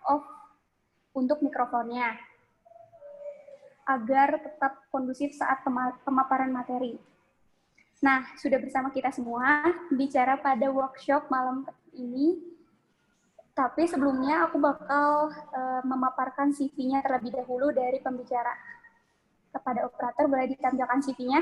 off untuk mikrofonnya agar tetap kondusif saat pemaparan materi. Nah, sudah bersama kita semua bicara pada workshop malam ini. Tapi sebelumnya aku bakal memaparkan CV-nya terlebih dahulu dari pembicara. Kepada operator, boleh ditampilkan CV-nya?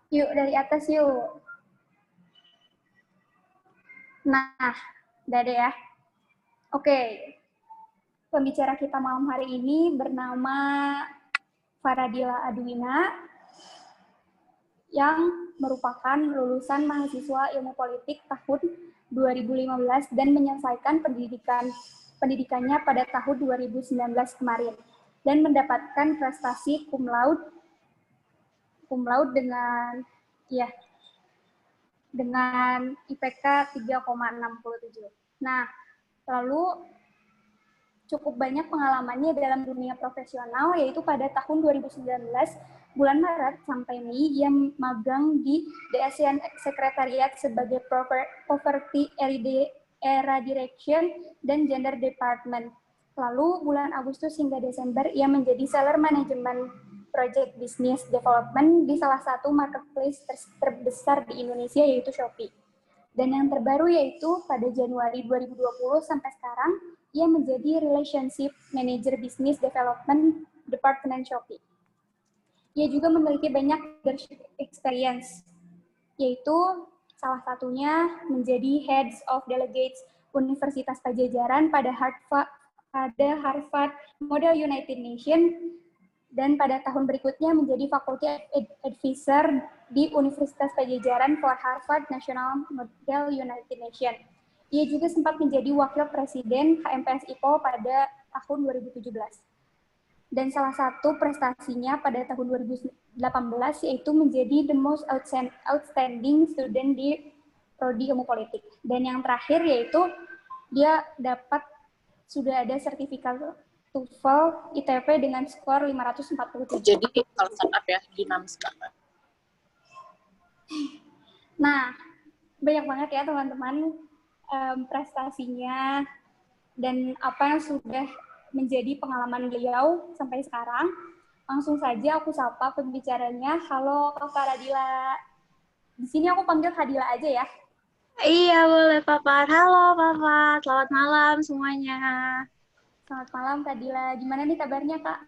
Yuk, dari atas yuk. Nah, udah deh ya. Oke. Pembicara kita malam hari ini bernama Faradila Adwina, yang merupakan lulusan mahasiswa ilmu politik tahun 2015 dan menyelesaikan pendidikannya pada tahun 2019 kemarin dan mendapatkan prestasi cum laude dengan IPK 3,67. Nah, lalu cukup banyak pengalamannya dalam dunia profesional, yaitu pada tahun 2019, bulan Maret sampai Mei, ia magang di The ASEAN Secretariat sebagai Poverty Eradication dan Gender Department. Lalu bulan Agustus hingga Desember, ia menjadi Seller Management Project Business Development di salah satu marketplace terbesar di Indonesia, yaitu Shopee. Dan yang terbaru yaitu pada Januari 2020 sampai sekarang, ia menjadi Relationship Manager Business Development Department Shopee. Ia juga memiliki banyak leadership experience, yaitu salah satunya menjadi Heads of Delegates Universitas Pajajaran pada Harvard Model United Nations, dan pada tahun berikutnya menjadi Faculty Advisor di Universitas Pajajaran for Harvard National Model United Nations. Ia juga sempat menjadi Wakil Presiden HMPS IPO pada tahun 2017. Dan salah satu prestasinya pada tahun 2018 yaitu menjadi the most outstanding student di Prodi Ilmu Politik. Dan yang terakhir yaitu dia sudah ada sertifikat TOEFL ITP dengan skor 547. Jadi kalau startup ya dinamis banget. Nah, banyak banget ya teman-teman prestasinya dan apa yang sudah menjadi pengalaman beliau sampai sekarang. Langsung saja aku sapa pembicaranya. Halo Kak Faradila. Di sini aku panggil Fadila aja ya. Iya boleh Papa. Halo Papa, selamat malam semuanya. Selamat malam Kak Dila. Gimana nih kabarnya Kak?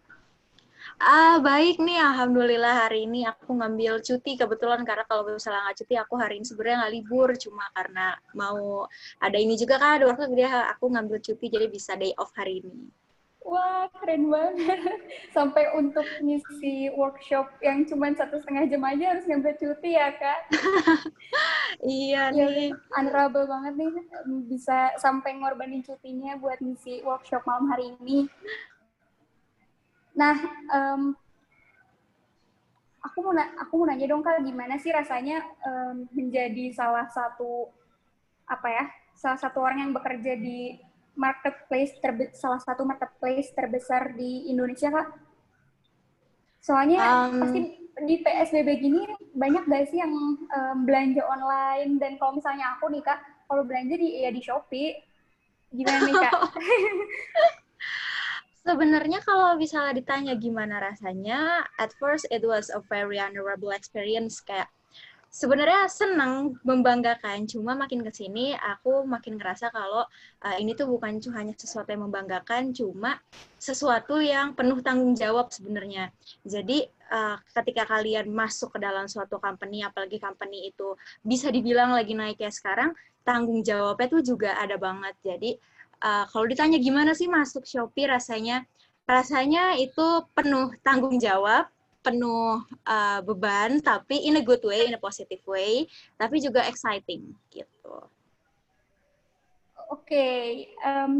Baik nih, alhamdulillah hari ini aku ngambil cuti kebetulan, karena kalau misalnya nggak cuti aku hari ini sebenarnya nggak libur, cuma karena mau ada ini juga kan, ada waktu dia aku ngambil cuti jadi bisa day off hari ini. Wah, keren banget. Sampai untuk ngisi workshop yang cuma 1,5 jam aja harus ngambil cuti ya, Kak? Iya ya, nih. Honorable banget nih, bisa sampai ngorbanin cutinya buat ngisi workshop malam hari ini. Nah, aku mau nanya dong Kak, gimana sih rasanya menjadi salah satu orang yang bekerja di salah satu marketplace terbesar di Indonesia, Kak? Soalnya pasti di PSBB gini banyak gak sih yang belanja online, dan kalau misalnya aku nih Kak, kalau belanja di Shopee, gimana nih Kak? Sebenarnya kalau misalnya ditanya gimana rasanya, at first it was a very honorable experience, kayak sebenarnya senang, membanggakan, cuma makin kesini aku makin ngerasa kalau ini tuh bukan hanya sesuatu yang membanggakan, cuma sesuatu yang penuh tanggung jawab sebenarnya. Jadi ketika kalian masuk ke dalam suatu company, apalagi company itu bisa dibilang lagi naik ya sekarang, tanggung jawabnya tuh juga ada banget. Jadi kalau ditanya gimana sih masuk Shopee, rasanya itu penuh tanggung jawab, penuh beban, tapi in a good way, in a positive way, tapi juga exciting gitu. Oke,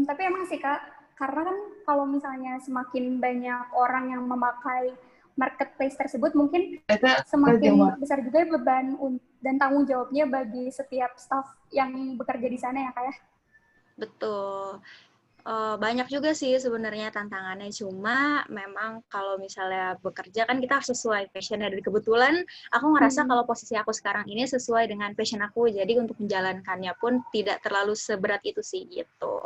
tapi emang sih Kak, karena kan kalau misalnya semakin banyak orang yang memakai marketplace tersebut, mungkin semakin besar juga beban dan tanggung jawabnya bagi setiap staf yang bekerja di sana ya Kak ya. Betul. Banyak juga sih sebenarnya tantangannya, cuma memang kalau misalnya bekerja kan kita harus sesuai passion. Dan kebetulan aku ngerasa kalau posisi aku sekarang ini sesuai dengan passion aku, jadi untuk menjalankannya pun tidak terlalu seberat itu sih gitu.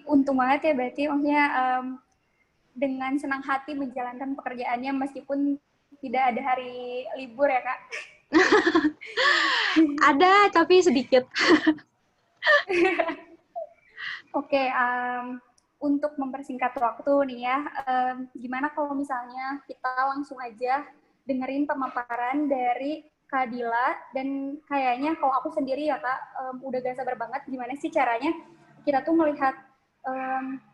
Untung banget ya berarti, maksudnya dengan senang hati menjalankan pekerjaannya meskipun tidak ada hari libur ya Kak. Ada, tapi sedikit. Oke, untuk mempersingkat waktu nih ya, gimana kalau misalnya kita langsung aja dengerin pemaparan dari Kak Dila, dan kayaknya kalau aku sendiri ya Kak, udah gak sabar banget gimana sih caranya kita tuh melihat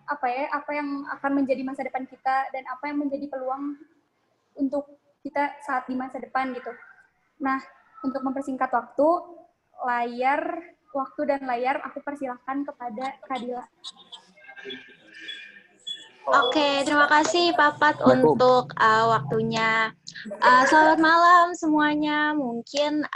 apa yang akan menjadi masa depan kita dan apa yang menjadi peluang untuk kita saat di masa depan gitu. Nah, untuk mempersingkat waktu dan layar aku persilahkan kepada Kak Dila. Oke, terima kasih Papat untuk waktunya. Selamat malam semuanya. Mungkin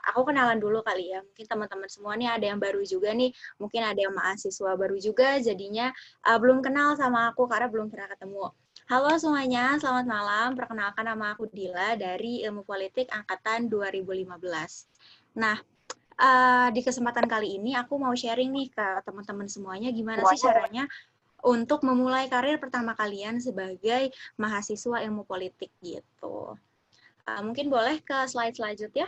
aku kenalan dulu kali ya. Mungkin teman-teman semua nih ada yang baru juga nih. Mungkin ada yang mahasiswa baru juga, jadinya belum kenal sama aku karena belum pernah ketemu. Halo semuanya, selamat malam. Perkenalkan, nama aku Dila dari Ilmu Politik Angkatan 2015. Nah, di kesempatan kali ini aku mau sharing nih ke teman-teman semuanya gimana sih caranya untuk memulai karir pertama kalian sebagai mahasiswa ilmu politik gitu. Mungkin boleh ke slide selanjutnya.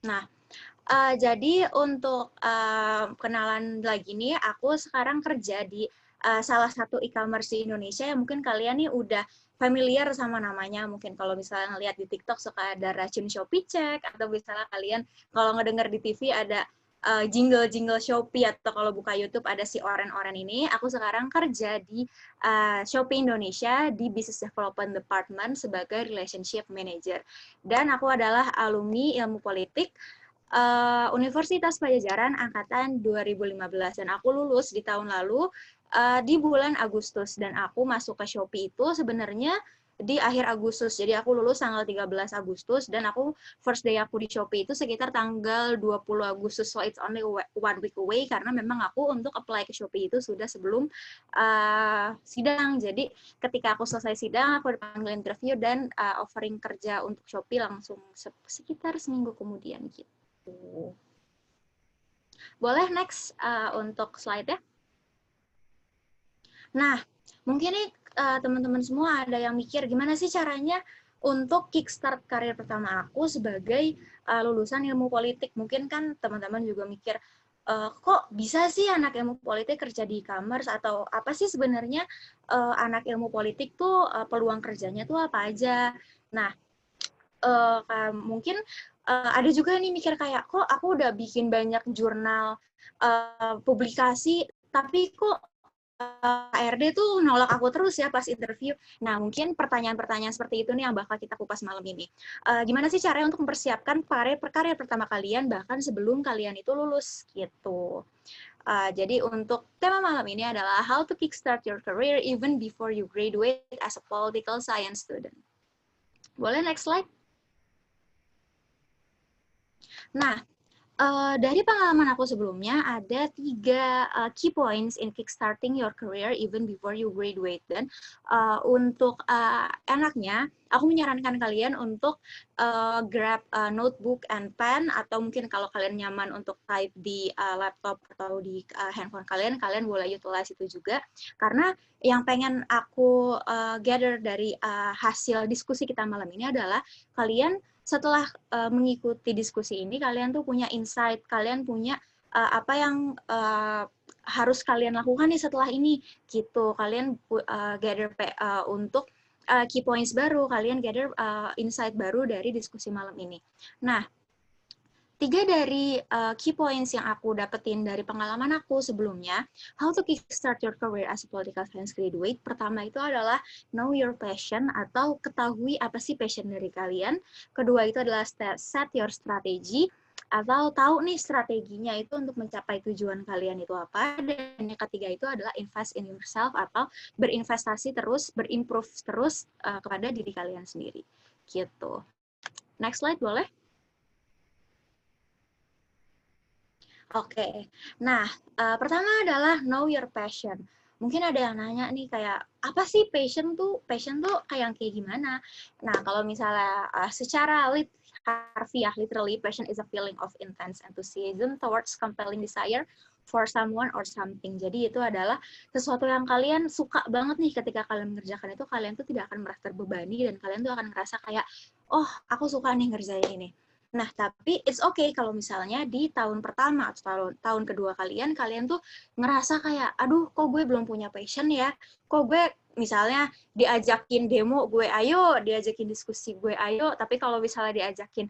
Nah, jadi untuk kenalan lagi nih, aku sekarang kerja di salah satu e-commerce di Indonesia yang mungkin kalian nih udah familiar sama namanya. Mungkin kalau misalnya ngeliat di TikTok suka ada racun Shopee Check, atau misalnya kalian kalau ngedenger di TV ada jingle-jingle Shopee, atau kalau buka YouTube ada si oren-oren ini. Aku sekarang kerja di Shopee Indonesia di Business Development Department sebagai Relationship Manager. Dan aku adalah alumni ilmu politik Universitas Pajajaran angkatan 2015, dan aku lulus di tahun lalu di bulan Agustus, dan aku masuk ke Shopee itu sebenarnya di akhir Agustus. Jadi aku lulus tanggal 13 Agustus dan aku first day aku di Shopee itu sekitar tanggal 20 Agustus. So it's only 1 week away karena memang aku untuk apply ke Shopee itu sudah sebelum sidang. Jadi ketika aku selesai sidang aku dipanggil interview dan offering kerja untuk Shopee langsung sekitar seminggu kemudian gitu. Boleh next untuk slide ya. Nah, mungkin nih teman-teman semua ada yang mikir gimana sih caranya untuk kickstart karir pertama aku sebagai lulusan ilmu politik. Mungkin kan teman-teman juga mikir, kok bisa sih anak ilmu politik kerja di e-commerce, atau apa sih sebenarnya anak ilmu politik tuh peluang kerjanya tuh apa aja. Nah, mungkin ada juga nih mikir kayak, kok aku udah bikin banyak jurnal publikasi, tapi kok HRD tuh nolak aku terus ya pas interview. Nah, mungkin pertanyaan-pertanyaan seperti itu nih yang bakal kita kupas malam ini. Gimana sih caranya untuk mempersiapkan karir pertama kalian bahkan sebelum kalian itu lulus gitu. Jadi untuk tema malam ini adalah how to kickstart your career even before you graduate as a political science student. Boleh next slide? Nah, dari pengalaman aku sebelumnya, ada 3 key points in kickstarting your career even before you graduate. Dan untuk enaknya, aku menyarankan kalian untuk grab notebook and pen, atau mungkin kalau kalian nyaman untuk type di laptop atau di handphone kalian boleh utilize itu juga. Karena yang pengen aku gather dari hasil diskusi kita malam ini adalah kalian setelah mengikuti diskusi ini, kalian tuh punya insight, kalian punya apa yang harus kalian lakukan nih setelah ini, gitu. Kalian gather untuk key points baru, kalian gather insight baru dari diskusi malam ini. Nah, 3 dari key points yang aku dapetin dari pengalaman aku sebelumnya, how to kickstart your career as a political science graduate. Pertama itu adalah know your passion, atau ketahui apa sih passion dari kalian. Kedua itu adalah set your strategy, atau tahu nih strateginya itu untuk mencapai tujuan kalian itu apa. Dan yang ketiga itu adalah invest in yourself atau berinvestasi terus, berimprove terus kepada diri kalian sendiri. Gitu. Next slide boleh? Oke, nah pertama adalah know your passion. Mungkin ada yang nanya nih kayak, apa sih passion tuh? Passion tuh kayak gimana? Nah, kalau misalnya secara harfiah, literally, passion is a feeling of intense enthusiasm towards compelling desire for someone or something. Jadi itu adalah sesuatu yang kalian suka banget nih ketika kalian mengerjakan itu, kalian tuh tidak akan merasa terbebani dan kalian tuh akan ngerasa kayak, oh aku suka nih ngerjain ini. Nah, tapi it's okay kalau misalnya di tahun pertama atau tahun kedua kalian tuh ngerasa kayak, aduh kok gue belum punya passion ya, kok gue misalnya diajakin demo gue ayo, diajakin diskusi gue ayo, tapi kalau misalnya diajakin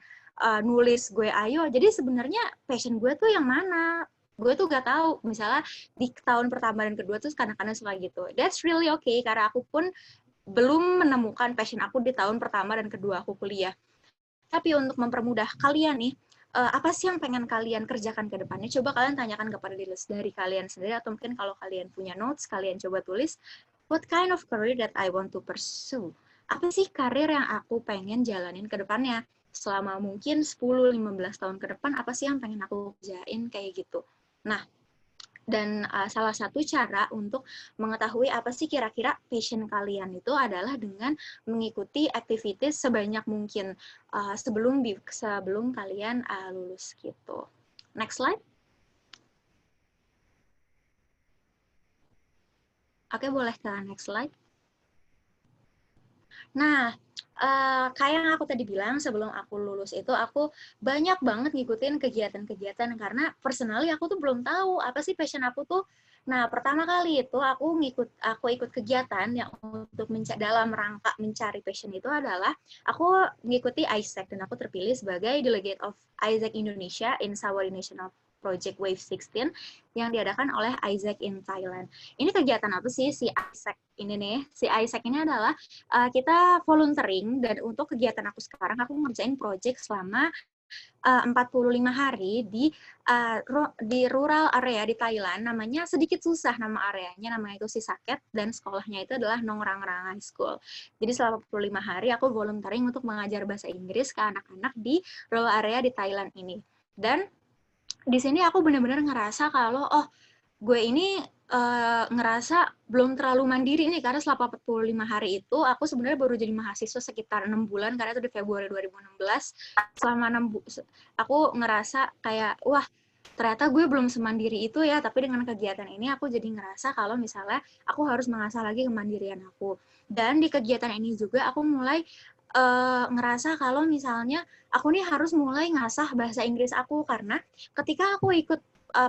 nulis gue ayo, jadi sebenarnya passion gue tuh yang mana? Gue tuh gak tahu, misalnya di tahun pertama dan kedua tuh kadang-kadang suka gitu. That's really okay, karena aku pun belum menemukan passion aku di tahun pertama dan kedua aku kuliah. Tapi untuk mempermudah kalian nih, apa sih yang pengen kalian kerjakan ke depannya? Coba kalian tanyakan kepada diri kalian sendiri, atau mungkin kalau kalian punya notes, kalian coba tulis, what kind of career that I want to pursue? Apa sih karir yang aku pengen jalanin ke depannya? Selama mungkin 10-15 tahun ke depan, apa sih yang pengen aku kerjain kayak gitu? Nah, dan salah satu cara untuk mengetahui apa sih kira-kira passion kalian itu adalah dengan mengikuti aktivitas sebanyak mungkin sebelum kalian lulus gitu. Next slide. Oke, boleh ke next slide. Nah, kayak yang aku tadi bilang, sebelum aku lulus itu aku banyak banget ngikutin kegiatan-kegiatan karena personally aku tuh belum tahu apa sih passion aku tuh. Nah, pertama kali itu aku ikut kegiatan yang untuk dalam rangka mencari passion itu adalah aku mengikuti ISEC dan aku terpilih sebagai delegate of ISEC Indonesia in Sawari National Project Wave 16 yang diadakan oleh ISEC in Thailand. Ini kegiatan apa sih si ISEC ini nih? Si ISEC ini adalah kita volunteering, dan untuk kegiatan aku sekarang aku ngerjain project selama 45 hari di rural area di Thailand. Namanya sedikit susah nama areanya, namanya itu Sisaket, dan sekolahnya itu adalah Nong Rang Rang High School. Jadi selama 45 hari aku volunteering untuk mengajar bahasa Inggris ke anak-anak di rural area di Thailand ini. Dan di sini aku benar-benar ngerasa kalau gue ini ngerasa belum terlalu mandiri nih, karena selama 45 hari itu aku sebenarnya baru jadi mahasiswa sekitar 6 bulan, karena itu di Februari 2016. Selama 6 bulan aku ngerasa kayak, wah ternyata gue belum semandiri itu ya, tapi dengan kegiatan ini aku jadi ngerasa kalau misalnya aku harus mengasah lagi kemandirian aku. Dan di kegiatan ini juga aku mulai ngerasa kalau misalnya aku nih harus mulai ngasah bahasa Inggris aku, karena ketika aku ikut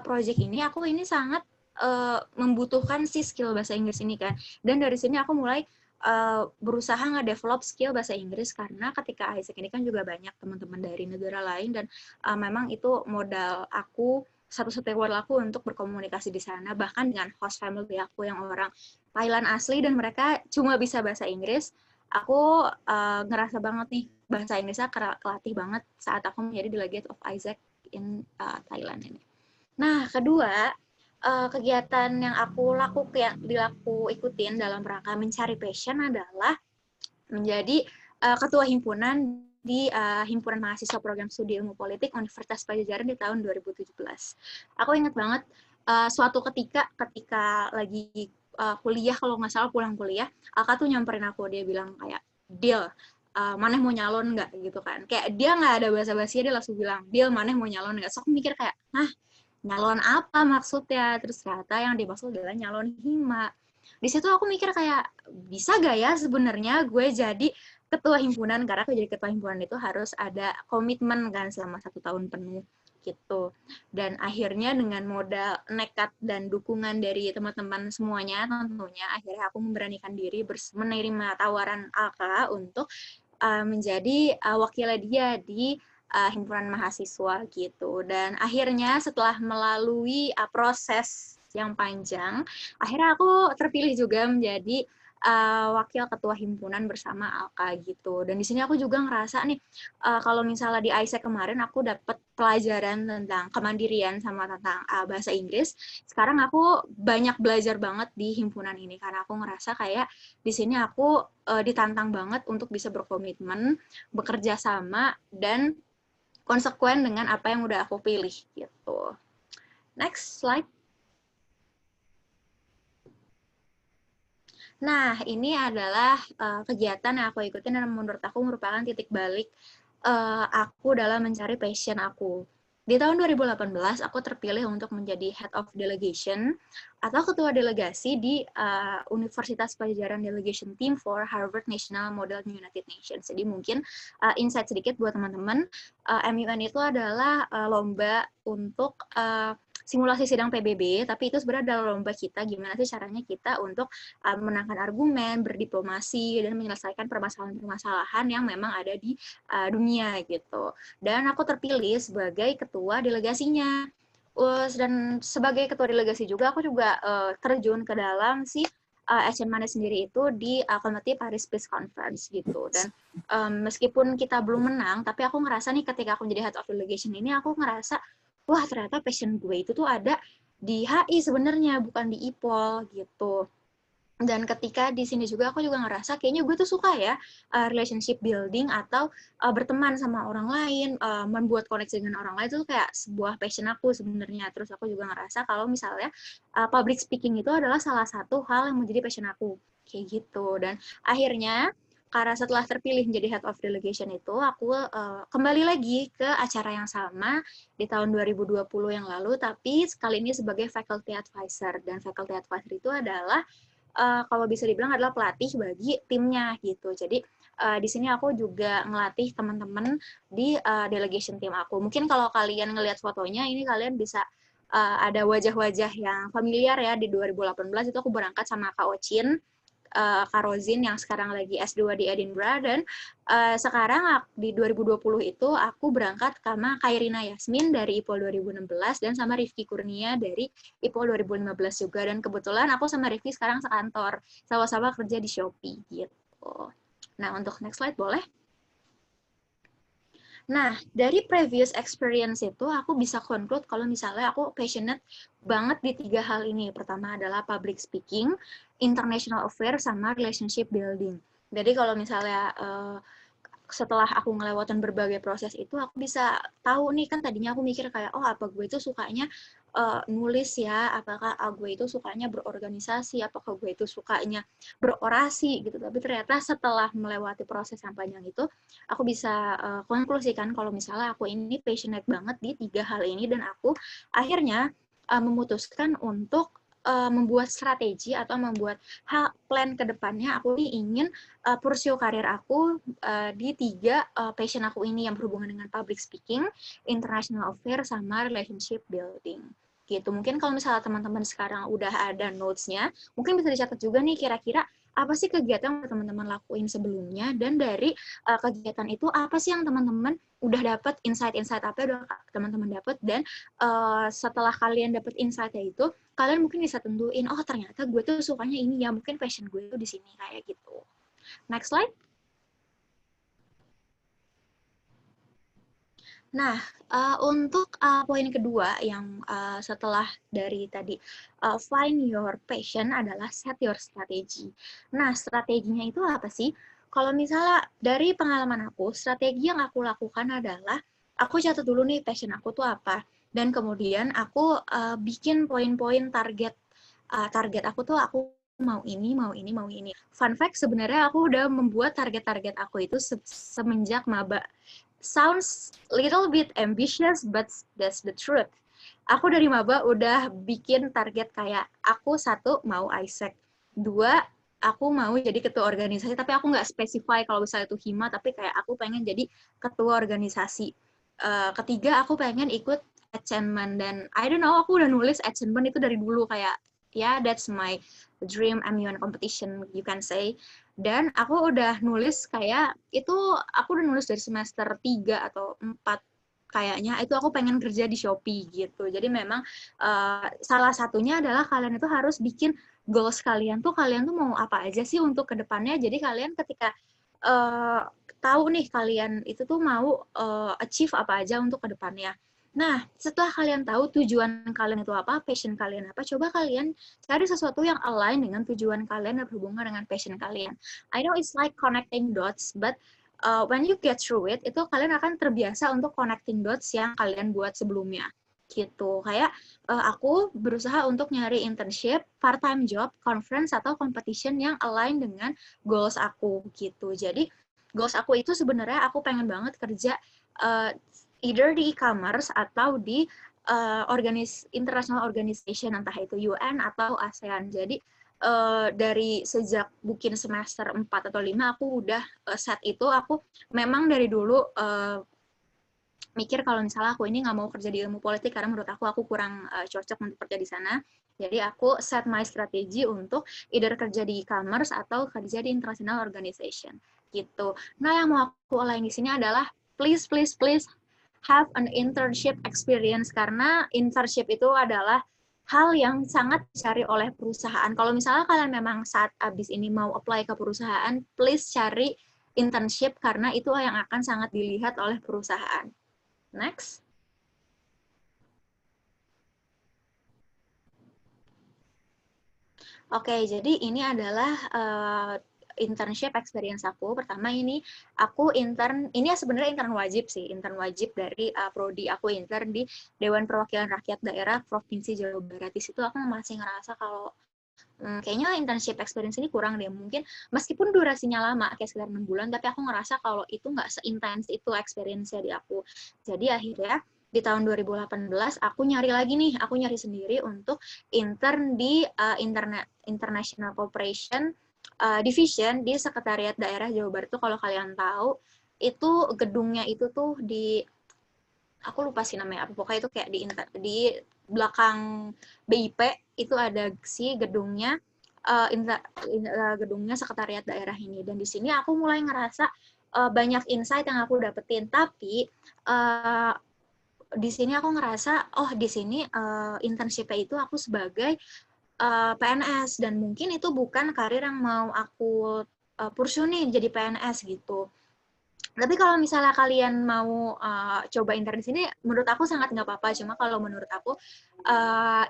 project ini, aku ini sangat membutuhkan si skill bahasa Inggris ini kan. Dan dari sini aku mulai berusaha nge-develop skill bahasa Inggris, karena ketika ISEC ini kan juga banyak teman-teman dari negara lain, dan memang itu modal aku, satu-satunya modal aku untuk berkomunikasi di sana, bahkan dengan host family aku yang orang Thailand asli dan mereka cuma bisa bahasa Inggris. Aku ngerasa banget nih bahasa Inggrisnya kelatih banget saat aku menjadi delegate of ISEC in Thailand ini. Nah, kedua, kegiatan yang aku ikutin dalam rangka mencari passion adalah menjadi ketua himpunan di Himpunan Mahasiswa Program Studi Ilmu Politik Universitas Padjadjaran di tahun 2017. Aku ingat banget suatu ketika lagi kuliah, kalau nggak salah pulang kuliah, Aka tuh nyamperin aku, dia bilang kayak, Dil, maneh mau nyalon nggak gitu kan. Kayak dia nggak ada basa-basi, dia langsung bilang, Dil, maneh mau nyalon nggak? So aku mikir kayak, nyalon apa maksudnya? Terus ternyata yang dimaksud adalah nyalon hima. Di situ aku mikir kayak, bisa gak ya sebenarnya gue jadi ketua himpunan, karena aku jadi ketua himpunan itu harus ada komitmen kan selama 1 tahun penuh gitu. Dan akhirnya dengan modal nekat dan dukungan dari teman-teman semuanya, tentunya akhirnya aku memberanikan diri menerima tawaran Alka untuk menjadi wakilnya dia di himpunan mahasiswa gitu. Dan akhirnya setelah melalui proses yang panjang, akhirnya aku terpilih juga menjadi wakil ketua himpunan bersama Alka gitu. Dan di sini aku juga ngerasa nih, kalau misalnya di ISEC kemarin aku dapat pelajaran tentang kemandirian sama tentang bahasa Inggris. Sekarang aku banyak belajar banget di himpunan ini karena aku ngerasa kayak di sini aku ditantang banget untuk bisa berkomitmen, bekerja sama, dan konsekuen dengan apa yang udah aku pilih gitu. Next slide. Nah, ini adalah kegiatan yang aku ikutin dan menurut aku merupakan titik balik aku dalam mencari passion aku. Di tahun 2018, aku terpilih untuk menjadi Head of Delegation atau Ketua Delegasi di Universitas Pajajaran Delegation Team for Harvard National Model United Nations. Jadi mungkin insight sedikit buat teman-teman, MUN itu adalah lomba untuk simulasi sidang PBB, tapi itu sebenarnya adalah lomba kita, gimana sih caranya kita untuk menangkan argumen, berdiplomasi, dan menyelesaikan permasalahan-permasalahan yang memang ada di dunia gitu. Dan aku terpilih sebagai ketua delegasinya. Dan sebagai ketua delegasi juga, aku juga terjun ke dalam si Action Money sendiri itu di Committee Paris Peace Conference gitu. Dan meskipun kita belum menang, tapi aku ngerasa nih ketika aku menjadi Head of Delegation ini, aku ngerasa wah ternyata passion gue itu tuh ada di HI sebenarnya, bukan di IPOL gitu. Dan ketika di sini juga aku juga ngerasa kayaknya gue tuh suka ya relationship building atau berteman sama orang lain, membuat koneksi dengan orang lain itu kayak sebuah passion aku sebenarnya. Terus aku juga ngerasa kalau misalnya public speaking itu adalah salah satu hal yang menjadi passion aku kayak gitu. Dan akhirnya karena setelah terpilih menjadi Head of Delegation itu, aku kembali lagi ke acara yang sama di tahun 2020 yang lalu, tapi sekali ini sebagai Faculty Advisor. Dan Faculty Advisor itu adalah, kalau bisa dibilang adalah pelatih bagi timnya gitu. Jadi di sini aku juga ngelatih teman-teman di delegation tim aku. Mungkin kalau kalian ngelihat fotonya, ini kalian bisa ada wajah-wajah yang familiar ya. Di 2018 itu aku berangkat sama Kak Ocin, Kak Rozin yang sekarang lagi S2 di Edinburgh, dan sekarang di 2020 itu aku berangkat sama Kairina Yasmin dari IPOL 2016 dan sama Rifki Kurnia dari IPOL 2015 juga. Dan kebetulan aku sama Rifki sekarang sekantor, sama-sama kerja di Shopee gitu. Nah, untuk next slide boleh? Nah, dari previous experience itu aku bisa conclude kalau misalnya aku passionate banget di 3 hal ini. Pertama adalah public speaking, international affairs, sama relationship building. Jadi kalau misalnya setelah aku ngelewatin berbagai proses itu, aku bisa tahu nih, kan tadinya aku mikir kayak, oh apa gue itu sukanya nulis ya, apakah gue itu sukanya berorganisasi, apakah gue itu sukanya berorasi gitu. Tapi ternyata setelah melewati proses yang panjang itu, aku bisa konklusikan kalau misalnya aku ini passionate banget di 3 hal ini, dan aku akhirnya memutuskan untuk membuat strategi atau membuat plan ke depannya. Aku nih ingin pursue karir aku di 3 passion aku ini yang berhubungan dengan public speaking, international affairs, sama relationship building. Gitu. Mungkin kalau misalnya teman-teman sekarang udah ada notes-nya, mungkin bisa dicatat juga nih kira-kira apa sih kegiatan yang teman-teman lakuin sebelumnya, dan dari kegiatan itu apa sih yang teman-teman udah dapat, insight-insight apa yang udah teman-teman dapat, dan setelah kalian dapat insight-nya itu, kalian mungkin bisa tentuin, oh ternyata gue tuh sukanya ini ya, mungkin passion gue tuh di sini kayak gitu. Next slide. Nah, untuk poin kedua yang setelah dari tadi find your passion adalah set your strategy. Nah, strateginya itu apa sih? Kalau misalnya dari pengalaman aku, strategi yang aku lakukan adalah aku catat dulu nih passion aku tuh apa, dan kemudian aku bikin poin-poin target. Target aku tuh aku mau ini, mau ini, mau ini. Fun fact, sebenarnya aku udah membuat target-target aku itu semenjak maba. Sounds little bit ambitious, but that's the truth. Aku dari maba udah bikin target kayak, aku 1 mau ISEC, 2 aku mau jadi ketua organisasi, tapi aku nggak specify kalau misalnya itu hima, tapi kayak aku pengen jadi ketua organisasi. 3 aku pengen ikut achievement, dan I don't know, aku udah nulis achievement itu dari dulu kayak, ya that's my dream MUN competition you can say. Dan aku udah nulis kayak, itu aku udah nulis dari semester 3 atau 4 kayaknya, itu aku pengen kerja di Shopee gitu. Jadi memang salah satunya adalah kalian itu harus bikin goals kalian tuh mau apa aja sih untuk kedepannya. Jadi kalian ketika tahu nih kalian itu tuh mau achieve apa aja untuk kedepannya. Nah, setelah kalian tahu tujuan kalian itu apa, passion kalian apa, coba kalian cari sesuatu yang align dengan tujuan kalian dan berhubungan dengan passion kalian. I know it's like connecting dots, but when you get through it, itu kalian akan terbiasa untuk connecting dots yang kalian buat sebelumnya. Gitu. Kayak aku berusaha untuk nyari internship, part-time job, conference, atau competition yang align dengan goals aku gitu. Jadi goals aku itu sebenarnya aku pengen banget kerja either di e-commerce atau di international organization, entah itu UN atau ASEAN. Jadi dari sejak mungkin semester 4 atau 5 aku udah set itu. Aku memang dari dulu mikir kalau misalnya aku ini nggak mau kerja di ilmu politik karena menurut aku kurang cocok untuk kerja di sana. Jadi aku set my strategy untuk either kerja di e-commerce atau kerja di international organization gitu. Nah, yang mau aku align di sini adalah please have an internship experience, karena internship itu adalah hal yang sangat dicari oleh perusahaan. Kalau misalnya kalian memang saat abis ini mau apply ke perusahaan, please cari internship karena itu yang akan sangat dilihat oleh perusahaan. Next. Oke, jadi ini adalah internship experience aku. Pertama ini aku intern, ini ya sebenarnya intern wajib sih, intern wajib dari prodi. Aku intern di Dewan Perwakilan Rakyat Daerah Provinsi Jawa Barat. Di situ aku masih ngerasa kalau kayaknya internship experience ini kurang deh. Mungkin meskipun durasinya lama, kayak sekitar 6 bulan, tapi aku ngerasa kalau itu nggak seintens itu experience-nya di aku. Jadi akhirnya di tahun 2018 aku nyari lagi nih, aku nyari sendiri untuk intern di International Cooperation Division di Sekretariat Daerah Jawa Barat. Tuh kalau kalian tahu, itu gedungnya itu tuh di, aku lupa sih namanya apa, pokoknya itu kayak di belakang BIP itu ada si gedungnya, gedungnya Sekretariat Daerah ini. Dan di sini aku mulai ngerasa banyak insight yang aku dapetin. Tapi di sini aku ngerasa, oh di sini internship-nya itu aku sebagai PNS, dan mungkin itu bukan karir yang mau aku pursue nih jadi PNS gitu. Tapi kalau misalnya kalian mau coba intern di sini, menurut aku sangat nggak apa-apa. Cuma kalau menurut aku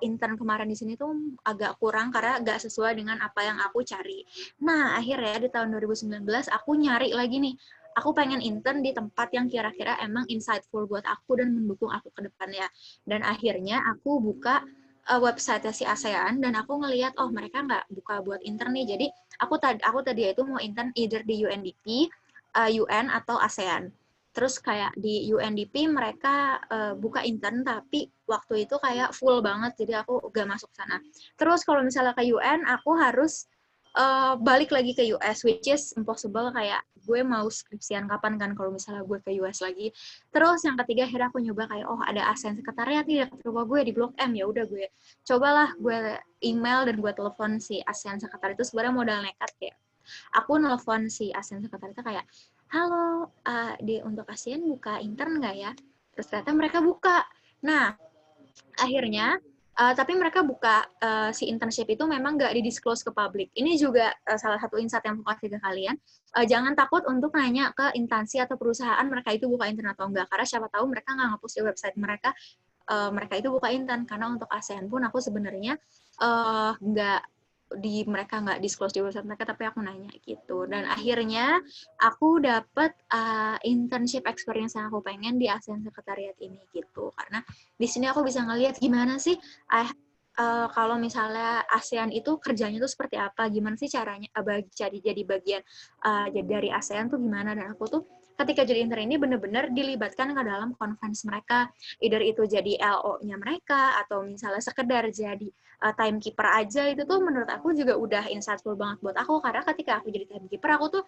intern kemarin di sini tuh agak kurang karena nggak sesuai dengan apa yang aku cari. Nah, akhirnya di tahun 2019 aku nyari lagi nih. Aku pengen intern di tempat yang kira-kira emang insightful buat aku dan mendukung aku ke depannya. Dan akhirnya aku buka website si ASEAN dan aku ngelihat, oh mereka nggak buka buat intern nih. Jadi aku tadi itu mau intern either di UNDP, UN atau ASEAN. Terus kayak di UNDP mereka buka intern, tapi waktu itu kayak full banget, jadi aku gak masuk sana. Terus kalau misalnya ke UN, aku harus balik lagi ke US, which is impossible. Kayak gue mau skripsian kapan kan kalau misalnya gue ke US lagi. Terus yang ketiga akhirnya aku nyoba kayak, oh ada ASEAN Sekretariat nih dekat rumah gue di Blok M, ya udah gue cobalah, gue email dan gue telepon si ASEAN Sekretariat. Itu sebenarnya modal nekat, kayak aku nelfon si ASEAN Sekretariat kayak, halo, untuk ASEAN buka intern nggak ya? Terus ternyata mereka buka. Nah, akhirnya, tapi mereka buka si internship itu memang nggak di-disclose ke publik. Ini juga salah satu insight yang mau kasih ke kalian. Jangan takut untuk nanya ke instansi atau perusahaan mereka itu buka intern atau enggak. Karena siapa tahu mereka nggak nge-post di website mereka, mereka itu buka intern. Karena untuk ASEAN pun aku sebenarnya mereka nggak disclose di website mereka, tapi aku nanya gitu. Dan akhirnya aku dapat internship experience yang aku pengen di ASEAN Sekretariat ini gitu. Karena di sini aku bisa ngelihat gimana sih kalau misalnya ASEAN itu kerjanya tuh seperti apa, gimana sih caranya jadi bagian dari ASEAN tuh gimana. Dan aku tuh ketika jadi intern ini benar-benar dilibatkan ke dalam conference mereka, either itu jadi LO-nya mereka atau misalnya sekedar jadi timekeeper aja. Itu tuh menurut aku juga udah insightful banget buat aku, karena ketika aku jadi timekeeper aku tuh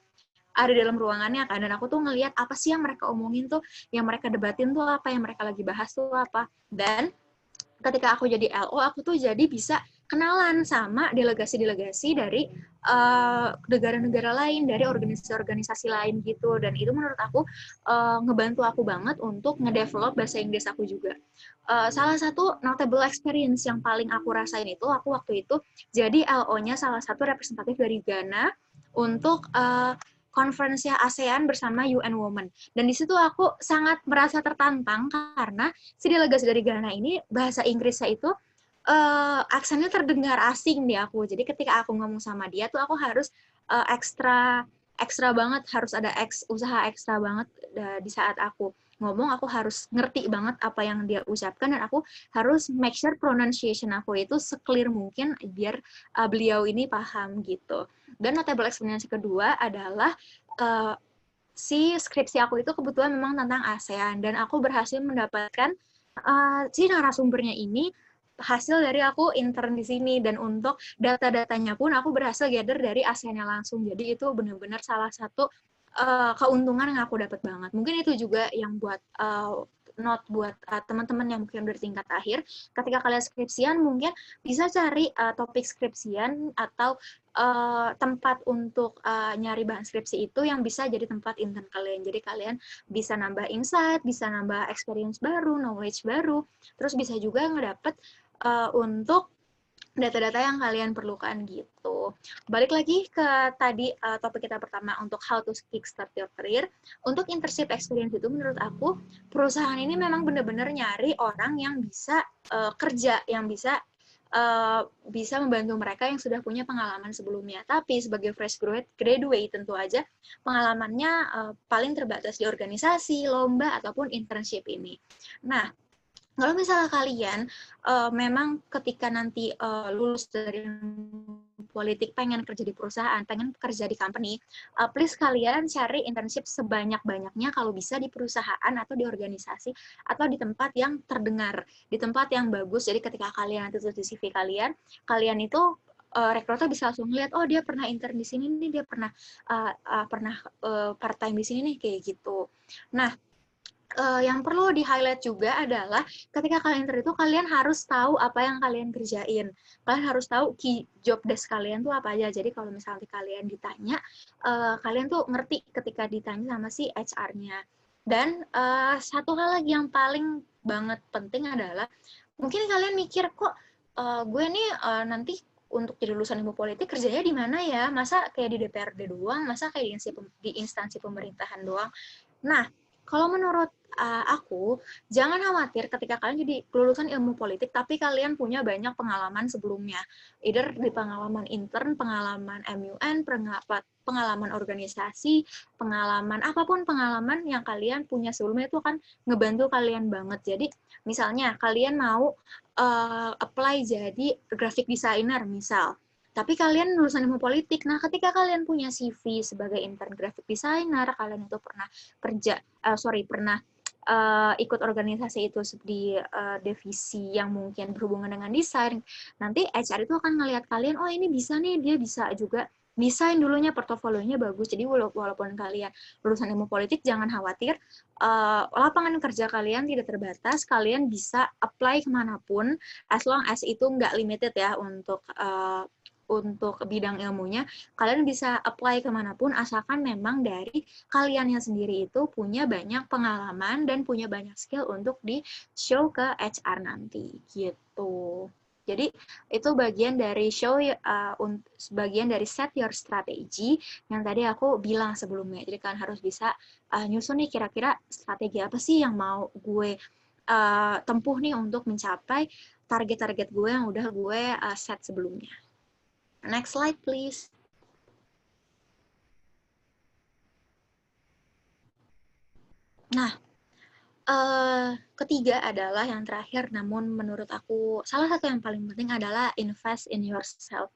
ada dalam ruangannya kan, dan aku tuh ngelihat apa sih yang mereka omongin tuh, yang mereka debatin tuh apa, yang mereka lagi bahas tuh apa. Dan ketika aku jadi LO, aku tuh jadi bisa kenalan sama delegasi-delegasi dari negara-negara lain, dari organisasi-organisasi lain gitu. Dan itu menurut aku ngebantu aku banget untuk ngedevelop bahasa Inggris aku juga. Salah satu notable experience yang paling aku rasain itu, aku waktu itu jadi LO-nya salah satu representatif dari Ghana untuk conference ASEAN bersama UN Women. Dan di situ aku sangat merasa tertantang karena si delegasi dari Ghana ini bahasa Inggrisnya itu aksennya terdengar asing di aku. Jadi ketika aku ngomong sama dia tuh aku harus ekstra banget, harus ada usaha ekstra banget di saat aku ngomong. Aku harus ngerti banget apa yang dia ucapkan dan aku harus make sure pronunciation aku itu se-clear mungkin biar beliau ini paham gitu. Dan notable experience kedua adalah si skripsi aku itu kebetulan memang tentang ASEAN dan aku berhasil mendapatkan si narasumbernya ini hasil dari aku intern di sini, dan untuk data-datanya pun aku berhasil gather dari ASEAN-nya langsung. Jadi itu benar-benar salah satu keuntungan yang aku dapat banget. Mungkin itu juga yang buat note buat teman-teman yang mungkin udah di tingkat akhir, ketika kalian skripsian mungkin bisa cari topik skripsian atau tempat untuk nyari bahan skripsi itu yang bisa jadi tempat intern kalian. Jadi kalian bisa nambah insight, bisa nambah experience baru, knowledge baru, terus bisa juga ngedapet untuk data-data yang kalian perlukan gitu. Balik lagi ke tadi topik kita pertama untuk how to kickstart your career. Untuk internship experience itu menurut aku perusahaan ini memang benar-benar nyari orang yang bisa kerja, yang bisa membantu mereka yang sudah punya pengalaman sebelumnya. Tapi sebagai fresh graduate tentu aja pengalamannya paling terbatas di organisasi, lomba, ataupun internship ini. Nah, kalau misalnya kalian memang ketika nanti lulus dari politik pengen kerja di perusahaan, pengen kerja di company, please kalian cari internship sebanyak-banyaknya kalau bisa di perusahaan atau di organisasi atau di tempat yang terdengar, di tempat yang bagus. Jadi ketika kalian nanti tulis di CV kalian itu rekruter bisa langsung lihat, oh dia pernah intern di sini nih, dia pernah part time di sini nih, kayak gitu. Nah, yang perlu di-highlight juga adalah ketika kalian intern itu kalian harus tahu apa yang kalian kerjain. Kalian harus tahu key job desk kalian tuh apa aja. Jadi kalau misalnya kalian ditanya, kalian tuh ngerti ketika ditanya sama si HR-nya. Dan satu hal lagi yang paling banget penting adalah, mungkin kalian mikir, kok gue nih nanti untuk jadi lulusan ilmu politik kerjanya di mana ya? Masa kayak di DPRD doang? Masa kayak di instansi pemerintahan doang? Nah, kalau menurut aku, jangan khawatir ketika kalian jadi lulusan ilmu politik, tapi kalian punya banyak pengalaman sebelumnya. Either di pengalaman intern, pengalaman MUN, pengalaman organisasi, pengalaman apapun pengalaman yang kalian punya sebelumnya itu akan ngebantu kalian banget. Jadi, misalnya kalian mau apply jadi graphic designer, misal. Tapi kalian lulusan ilmu politik. Nah, ketika kalian punya CV sebagai intern graphic designer, kalian itu pernah ikut organisasi itu di divisi yang mungkin berhubungan dengan desain, nanti HR itu akan ngelihat kalian, oh ini bisa nih, dia bisa juga desain dulunya, portofolionya bagus. Jadi walaupun kalian lulusan ilmu politik, jangan khawatir, lapangan kerja kalian tidak terbatas, kalian bisa apply kemanapun, as long as itu nggak limited ya untuk bidang ilmunya, kalian bisa apply kemanapun asalkan memang dari kaliannya sendiri itu punya banyak pengalaman dan punya banyak skill untuk di-show ke HR nanti, gitu. Jadi itu bagian dari bagian dari set your strategy yang tadi aku bilang sebelumnya. Jadi kalian harus bisa nyusun nih kira-kira strategi apa sih yang mau gue tempuh nih untuk mencapai target-target gue yang udah gue set sebelumnya. Next slide, please. Nah, ketiga adalah yang terakhir, namun menurut aku salah satu yang paling penting adalah invest in yourself.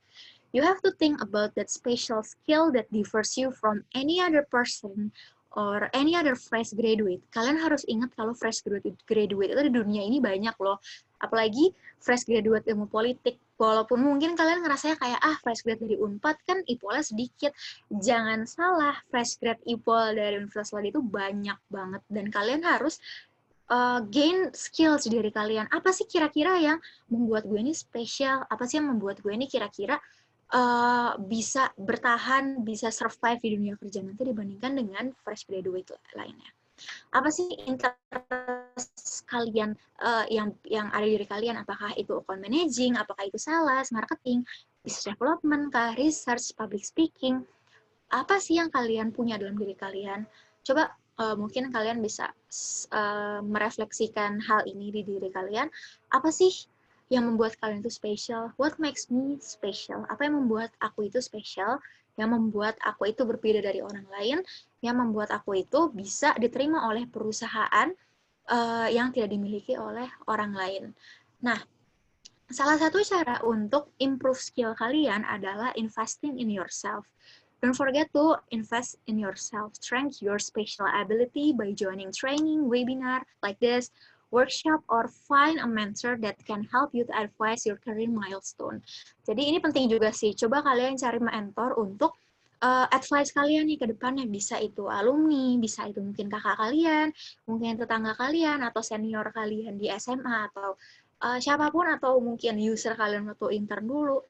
You have to think about that special skill that differs you from any other person or any other fresh graduate. Kalian harus ingat kalau fresh graduate itu di dunia ini banyak loh. Apalagi fresh graduate ilmu politik. Walaupun mungkin kalian ngerasanya kayak, fresh grad dari Unpad kan IPOL-nya sedikit. Jangan salah, fresh grad IPOL dari Universitas Ladi itu banyak banget. Dan kalian harus gain skills diri kalian. Apa sih kira-kira yang membuat gue ini spesial? Apa sih yang membuat gue ini kira-kira bisa bertahan, bisa survive di dunia kerja nanti dibandingkan dengan fresh graduate lainnya? Apa sih interest kalian yang ada di diri kalian? Apakah itu account managing, apakah itu sales, marketing, business development, kah, research, public speaking? Apa sih yang kalian punya dalam diri kalian? Coba mungkin kalian bisa merefleksikan hal ini di diri kalian. Apa sih yang membuat kalian itu spesial? What makes me special? Apa yang membuat aku itu spesial? Yang membuat aku itu berbeda dari orang lain? Yang membuat aku itu bisa diterima oleh perusahaan yang tidak dimiliki oleh orang lain. Nah, salah satu cara untuk improve skill kalian adalah investing in yourself. Don't forget to invest in yourself. Strengthen your special ability by joining training, webinar like this, workshop, or find a mentor that can help you to advise your career milestone. Jadi ini penting juga sih. Coba kalian cari mentor untuk advice kalian nih ke depannya. Bisa itu alumni, bisa itu mungkin kakak kalian, mungkin tetangga kalian, atau senior kalian di SMA, atau siapapun, atau mungkin user kalian waktu intern dulu.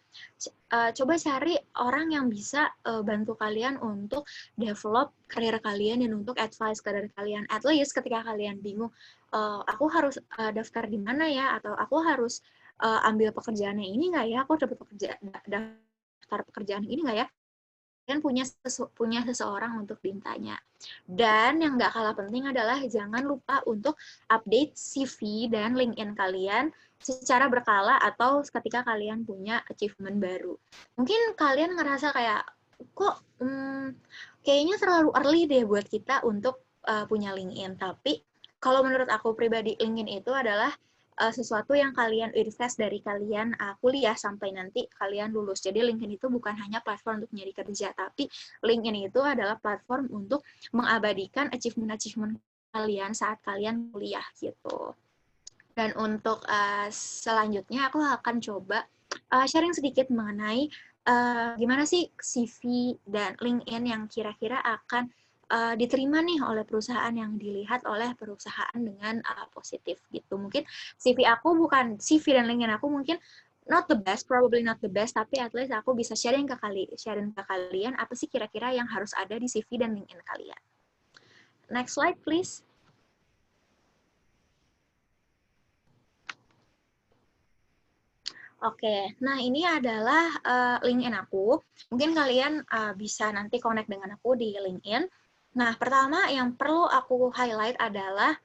Coba cari orang yang bisa bantu kalian untuk develop karir kalian dan untuk advice karir kalian. At least ketika kalian bingung, aku harus daftar di mana ya, atau aku harus ambil pekerjaannya ini nggak ya, aku dapat daftar pekerjaan ini nggak ya, kalian punya seseorang untuk ditanya. Dan yang nggak kalah penting adalah jangan lupa untuk update CV dan LinkedIn kalian secara berkala atau ketika kalian punya achievement baru. Mungkin kalian ngerasa kayak, kok kayaknya terlalu early deh buat kita untuk punya LinkedIn. Tapi kalau menurut aku pribadi, LinkedIn itu adalah sesuatu yang kalian invest dari kalian kuliah sampai nanti kalian lulus. Jadi LinkedIn itu bukan hanya platform untuk nyari kerja, tapi LinkedIn itu adalah platform untuk mengabadikan achievement-achievement kalian saat kalian kuliah gitu. Dan untuk selanjutnya aku akan coba sharing sedikit mengenai gimana sih CV dan LinkedIn yang kira-kira akan diterima nih oleh perusahaan, yang dilihat oleh perusahaan dengan positif gitu. Mungkin CV dan LinkedIn aku mungkin not the best, probably not the best, tapi at least aku bisa sharing ke kalian apa sih kira-kira yang harus ada di CV dan LinkedIn kalian. Next slide please. Oke, nah ini adalah LinkedIn aku. Mungkin kalian bisa nanti connect dengan aku di LinkedIn. Nah, pertama yang perlu aku highlight adalah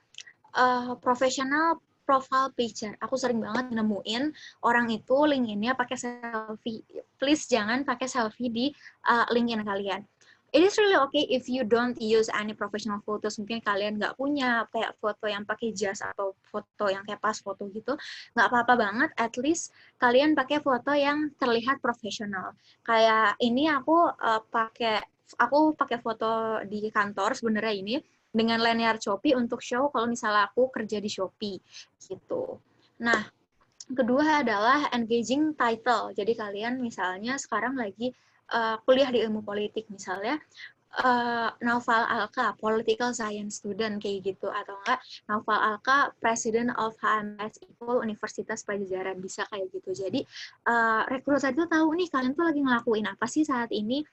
professional profile picture. Aku sering banget nemuin orang itu LinkedIn-nya pakai selfie. Please jangan pakai selfie di LinkedIn kalian. It is really okay if you don't use any professional photos. Mungkin kalian nggak punya kayak foto yang pakai jas atau foto yang kayak pas foto gitu. Nggak apa-apa banget, at least kalian pakai foto yang terlihat profesional. Kayak ini aku pakai foto di kantor sebenarnya ini dengan lanyard Shopee untuk show kalau misalnya aku kerja di Shopee gitu. Nah, kedua adalah engaging title. Jadi kalian misalnya sekarang lagi kuliah di ilmu politik misalnya, Naufal Alka, political science student kayak gitu, atau enggak Naufal Alka, president of HMS Ipol Universitas Pajajaran, bisa kayak gitu. Jadi rekruter itu tahu nih kalian tuh lagi ngelakuin apa sih saat ini.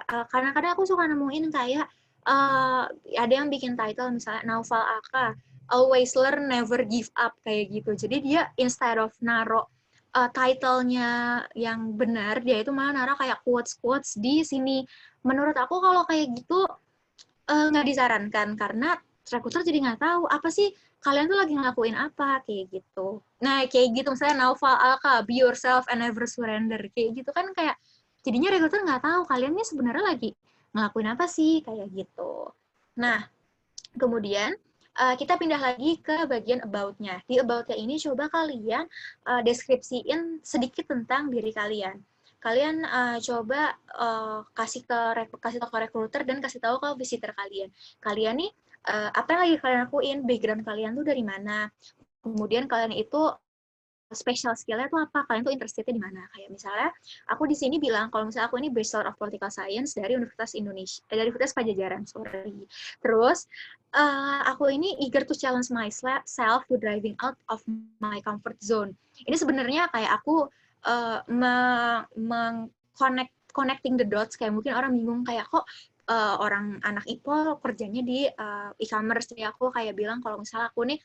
Kadang-kadang aku suka nemuin kayak ada yang bikin title misalnya Naufal Alka, always learn, never give up kayak gitu. Jadi dia instead of naro title-nya yang benar, dia itu malah naruh kayak quotes-quotes di sini. Menurut aku kalau kayak gitu nggak disarankan, karena rekruter jadi nggak tahu apa sih kalian tuh lagi ngelakuin apa, kayak gitu. Nah, kayak gitu misalnya Naufal Alka, be yourself and never surrender, kayak gitu kan kayak jadinya rekruter nggak tahu kalian nih sebenarnya lagi ngelakuin apa sih, kayak gitu. Nah, kemudian kita pindah lagi ke bagian about-nya. Di about-nya ini coba kalian deskripsiin sedikit tentang diri kalian. Kalian coba kasih tahu ke recruiter dan kasih tahu ke visitor kalian. Kalian nih apa yang lagi kalian lakuin, background kalian tuh dari mana. Kemudian kalian itu special skill-nya tuh apa, kalian tuh interestednya di mana. Kayak misalnya aku di sini bilang kalau misalnya aku ini Bachelor of Political Science dari Universitas Indonesia, dari Universitas Pajajaran, sorry. Terus aku ini eager to challenge myself to driving out of my comfort zone. Ini sebenarnya kayak aku connecting the dots, kayak mungkin orang bingung kayak kok orang anak IPOL kerjanya di e-commerce. Jadi aku kayak bilang kalau misalnya aku nih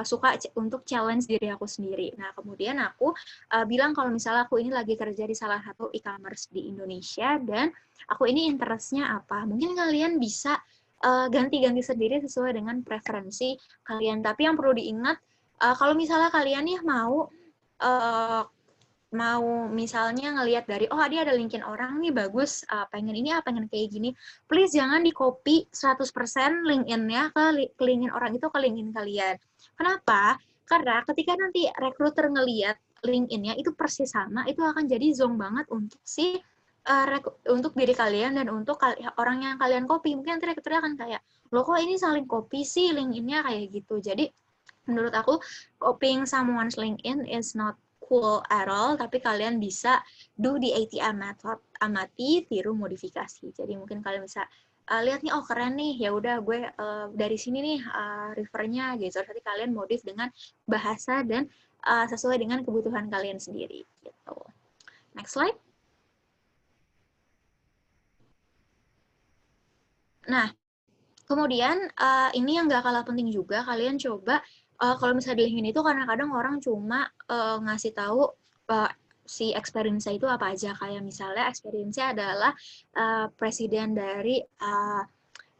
suka untuk challenge diri aku sendiri. Nah, kemudian aku bilang kalau misalnya aku ini lagi kerja di salah satu e-commerce di Indonesia dan aku ini interest-nya apa. Mungkin kalian bisa ganti-ganti sendiri sesuai dengan preferensi kalian. Tapi yang perlu diingat, kalau misalnya kalian nih mau misalnya ngelihat dari dia ada LinkedIn orang nih bagus, pengen ini pengen kayak gini, please jangan di copy 100% LinkedIn-nya ke LinkedIn orang itu ke LinkedIn kalian. Kenapa? Karena ketika nanti recruiter ngelihat LinkedIn-nya itu persis sama, itu akan jadi zonk banget untuk untuk diri kalian dan untuk orang yang kalian copy. Mungkin nanti recruiter akan kayak, loh kok ini saling copy sih LinkedIn-nya kayak gitu. Jadi menurut aku copying someone's LinkedIn is not cool at all, tapi kalian bisa do the ATM method, amati, tiru, modifikasi. Jadi mungkin kalian bisa lihat nih, keren nih, ya udah gue dari sini nih refernya gitu. Nanti kalian modif dengan bahasa dan sesuai dengan kebutuhan kalian sendiri gitu. Next slide. Nah, kemudian ini yang gak kalah penting juga, kalian coba kalau misalnya di LinkedIn itu kadang-kadang orang cuma ngasih tahu si experience-nya itu apa aja. Kayak misalnya experience-nya adalah presiden dari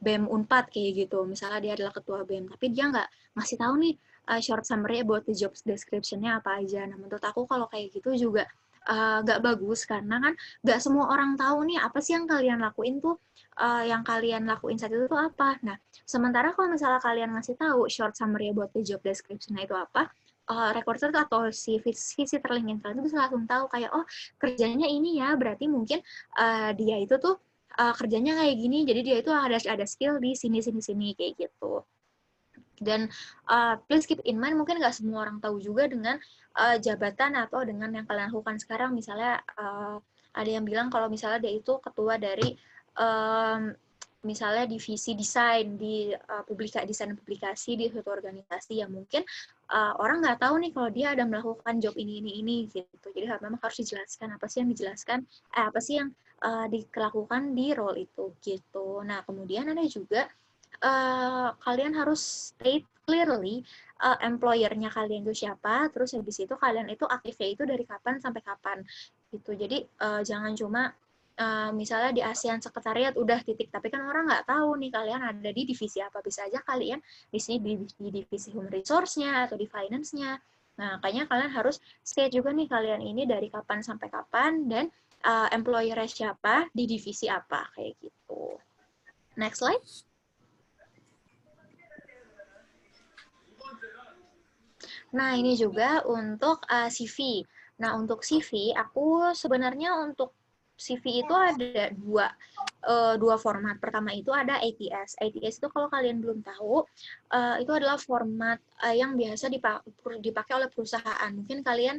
BEM Unpad kayak gitu. Misalnya dia adalah ketua BEM, tapi dia nggak ngasih tahu nih short summary buat the job description-nya apa aja. Nah, menurut aku kalau kayak gitu juga nggak bagus, karena kan nggak semua orang tahu nih apa sih yang kalian lakuin tuh, yang kalian lakuin saat itu tuh apa. Nah, sementara kalau misalnya kalian ngasih tahu short summary buat the job description-nya itu apa, recruiter atau si visitor LinkedIn kalian itu bisa langsung tahu kayak, kerjanya ini ya, berarti mungkin dia itu tuh kerjanya kayak gini, jadi dia itu ada skill di sini kayak gitu. Dan please keep in mind, mungkin nggak semua orang tahu juga dengan jabatan atau dengan yang kalian lakukan sekarang. Misalnya ada yang bilang kalau misalnya dia itu ketua dari misalnya divisi desain di desain publikasi di suatu organisasi, yang mungkin orang nggak tahu nih kalau dia ada melakukan job ini gitu. Jadi memang harus dijelaskan apa sih yang dijelaskan, apa sih yang dilakukan di role itu gitu. Nah, kemudian ada juga kalian harus state clearly employer-nya kalian itu siapa, terus habis itu kalian itu aktifnya itu dari kapan sampai kapan gitu. Jadi jangan cuma misalnya di ASEAN Sekretariat udah titik, tapi kan orang nggak tahu nih kalian ada di divisi apa. Bisa aja kalian di sini di divisi human resource-nya atau di finance-nya. Nah, makanya kalian harus state juga nih kalian ini dari kapan sampai kapan dan employer-nya siapa di divisi apa kayak gitu. Next slide. Nah, ini juga untuk CV. Nah, untuk CV, aku sebenarnya untuk CV itu ada dua format. Pertama itu ada ATS. ATS itu kalau kalian belum tahu, itu adalah format yang biasa dipakai oleh perusahaan. Mungkin kalian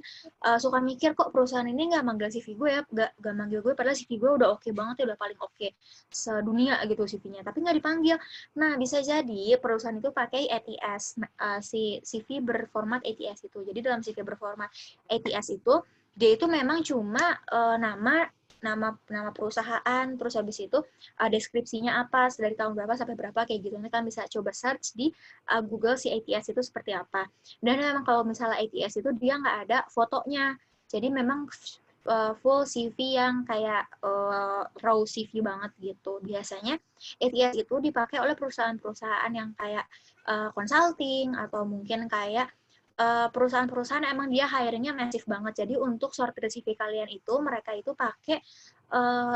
suka mikir, kok perusahaan ini nggak manggil CV gue ya, nggak manggil gue, padahal CV gue udah oke banget ya, udah paling oke sedunia gitu CV-nya, tapi nggak dipanggil. Nah, bisa jadi perusahaan itu pakai ATS, si CV berformat ATS itu. Jadi dalam CV berformat ATS itu, dia itu memang cuma nama perusahaan, terus habis itu deskripsinya apa, dari tahun berapa sampai berapa kayak gitu. Nanti kan bisa coba search di Google si ATS itu seperti apa. Dan memang kalau misalnya ATS itu dia nggak ada fotonya, jadi memang full CV yang kayak raw CV banget gitu. Biasanya ATS itu dipakai oleh perusahaan-perusahaan yang kayak consulting atau mungkin kayak perusahaan-perusahaan emang dia hiring-nya masif banget. Jadi untuk sortir CV kalian itu, mereka itu pakai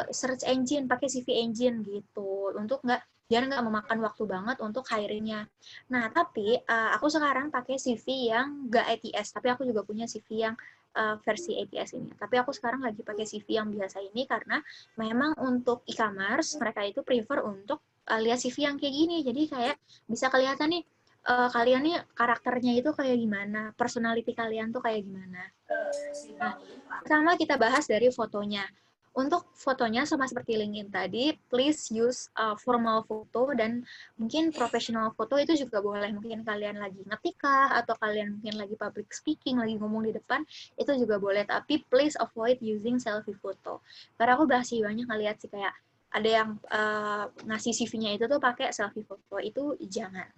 search engine, pakai CV engine gitu. Untuk biar nggak memakan waktu banget untuk hiring-nya. Nah, tapi aku sekarang pakai CV yang nggak ATS, tapi aku juga punya CV yang versi ATS ini. Tapi aku sekarang lagi pakai CV yang biasa ini karena memang untuk e-commerce mereka itu prefer untuk lihat CV yang kayak gini. Jadi kayak bisa kelihatan nih, kalian nih karakternya itu kayak gimana, personality kalian tuh kayak gimana. Nah, pertama kita bahas dari fotonya. Untuk fotonya sama seperti LinkedIn tadi, please use formal foto dan mungkin professional foto itu juga boleh. Mungkin kalian lagi ngetik kah, atau kalian mungkin lagi public speaking, lagi ngomong di depan, itu juga boleh. Tapi please avoid using selfie foto. Karena aku masih banyak ngeliat sih kayak ada yang ngasih CV-nya itu tuh pakai selfie foto. Itu jangan.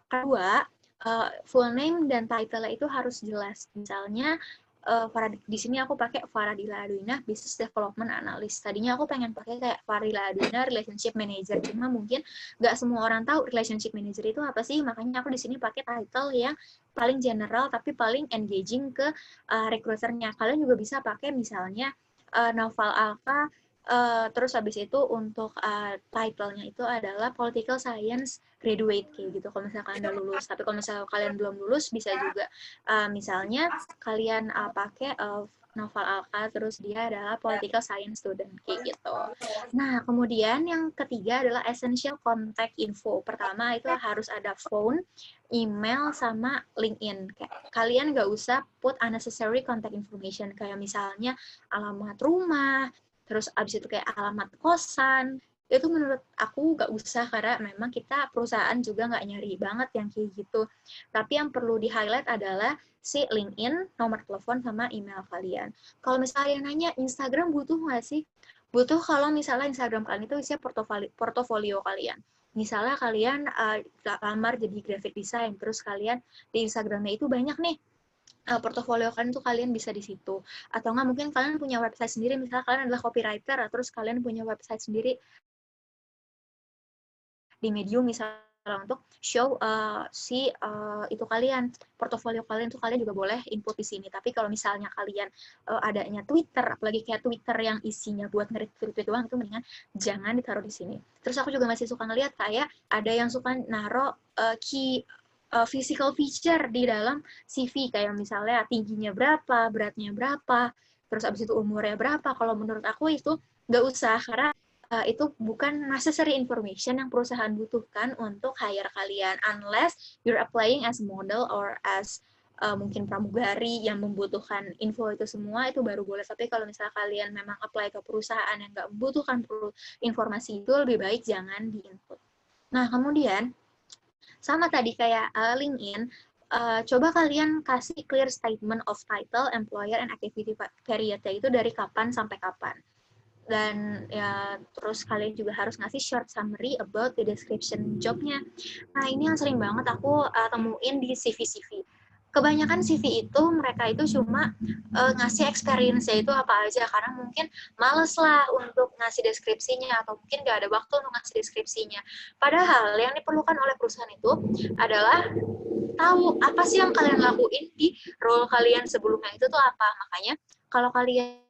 Kedua, full name dan title itu harus jelas. Misalnya, di sini aku pakai Faradila Aduina Business Development Analyst. Tadinya aku pengen pakai kayak Faradila Aduina Relationship Manager, cuma mungkin nggak semua orang tahu Relationship Manager itu apa sih. Makanya aku di sini pakai title yang paling general tapi paling engaging ke recruiternya. Kalian juga bisa pakai misalnya Naufal Alka. Terus habis itu untuk title-nya itu adalah Political Science Graduate kayak gitu. Kalau misalkan Anda lulus, tapi kalau misalnya kalian belum lulus bisa juga misalnya kalian pakai Naufal Alka, terus dia adalah Political Science Student kayak gitu. Nah, kemudian yang ketiga adalah Essential Contact Info. Pertama itu harus ada phone, email, sama LinkedIn. Kayak, kalian nggak usah put unnecessary contact information kayak misalnya alamat rumah, terus abis itu kayak alamat kosan, itu menurut aku nggak usah karena memang kita perusahaan juga nggak nyari banget yang kayak gitu. Tapi yang perlu di-highlight adalah si LinkedIn, nomor telepon, sama email kalian. Kalau misalnya nanya, Instagram butuh nggak sih? Butuh kalau misalnya Instagram kalian itu isinya portofolio kalian. Misalnya kalian lamar jadi graphic design, terus kalian di Instagramnya itu banyak nih portofolio kalian tuh kalian bisa di situ. Atau nggak mungkin kalian punya website sendiri, misalnya kalian adalah copywriter, terus kalian punya website sendiri di Medium misalnya untuk show itu kalian, portofolio kalian tuh kalian juga boleh input di sini. Tapi kalau misalnya kalian adanya Twitter, apalagi kayak Twitter yang isinya buat nge-retweet doang, itu mendingan jangan ditaruh di sini. Terus aku juga masih suka ngeliat kayak ada yang suka naro key physical feature di dalam CV, kayak misalnya tingginya berapa, beratnya berapa, terus abis itu umurnya berapa. Kalau menurut aku itu nggak usah, karena itu bukan necessary information yang perusahaan butuhkan untuk hire kalian, unless you're applying as model or as mungkin pramugari yang membutuhkan info itu semua, itu baru boleh. Tapi kalau misalnya kalian memang apply ke perusahaan yang nggak membutuhkan informasi itu, lebih baik jangan di-input. Nah, kemudian sama tadi kayak LinkedIn, coba kalian kasih clear statement of title, employer, and activity period-nya itu dari kapan sampai kapan. Dan ya terus kalian juga harus ngasih short summary about the description jobnya. Nah, ini yang sering banget aku temuin di CV-CV. Kebanyakan CV itu mereka itu cuma ngasih experience-nya itu apa aja, karena mungkin males lah untuk ngasih deskripsinya, atau mungkin gak ada waktu untuk ngasih deskripsinya. Padahal yang diperlukan oleh perusahaan itu adalah tahu apa sih yang kalian lakuin di role kalian sebelumnya itu tuh apa. Makanya kalau kalian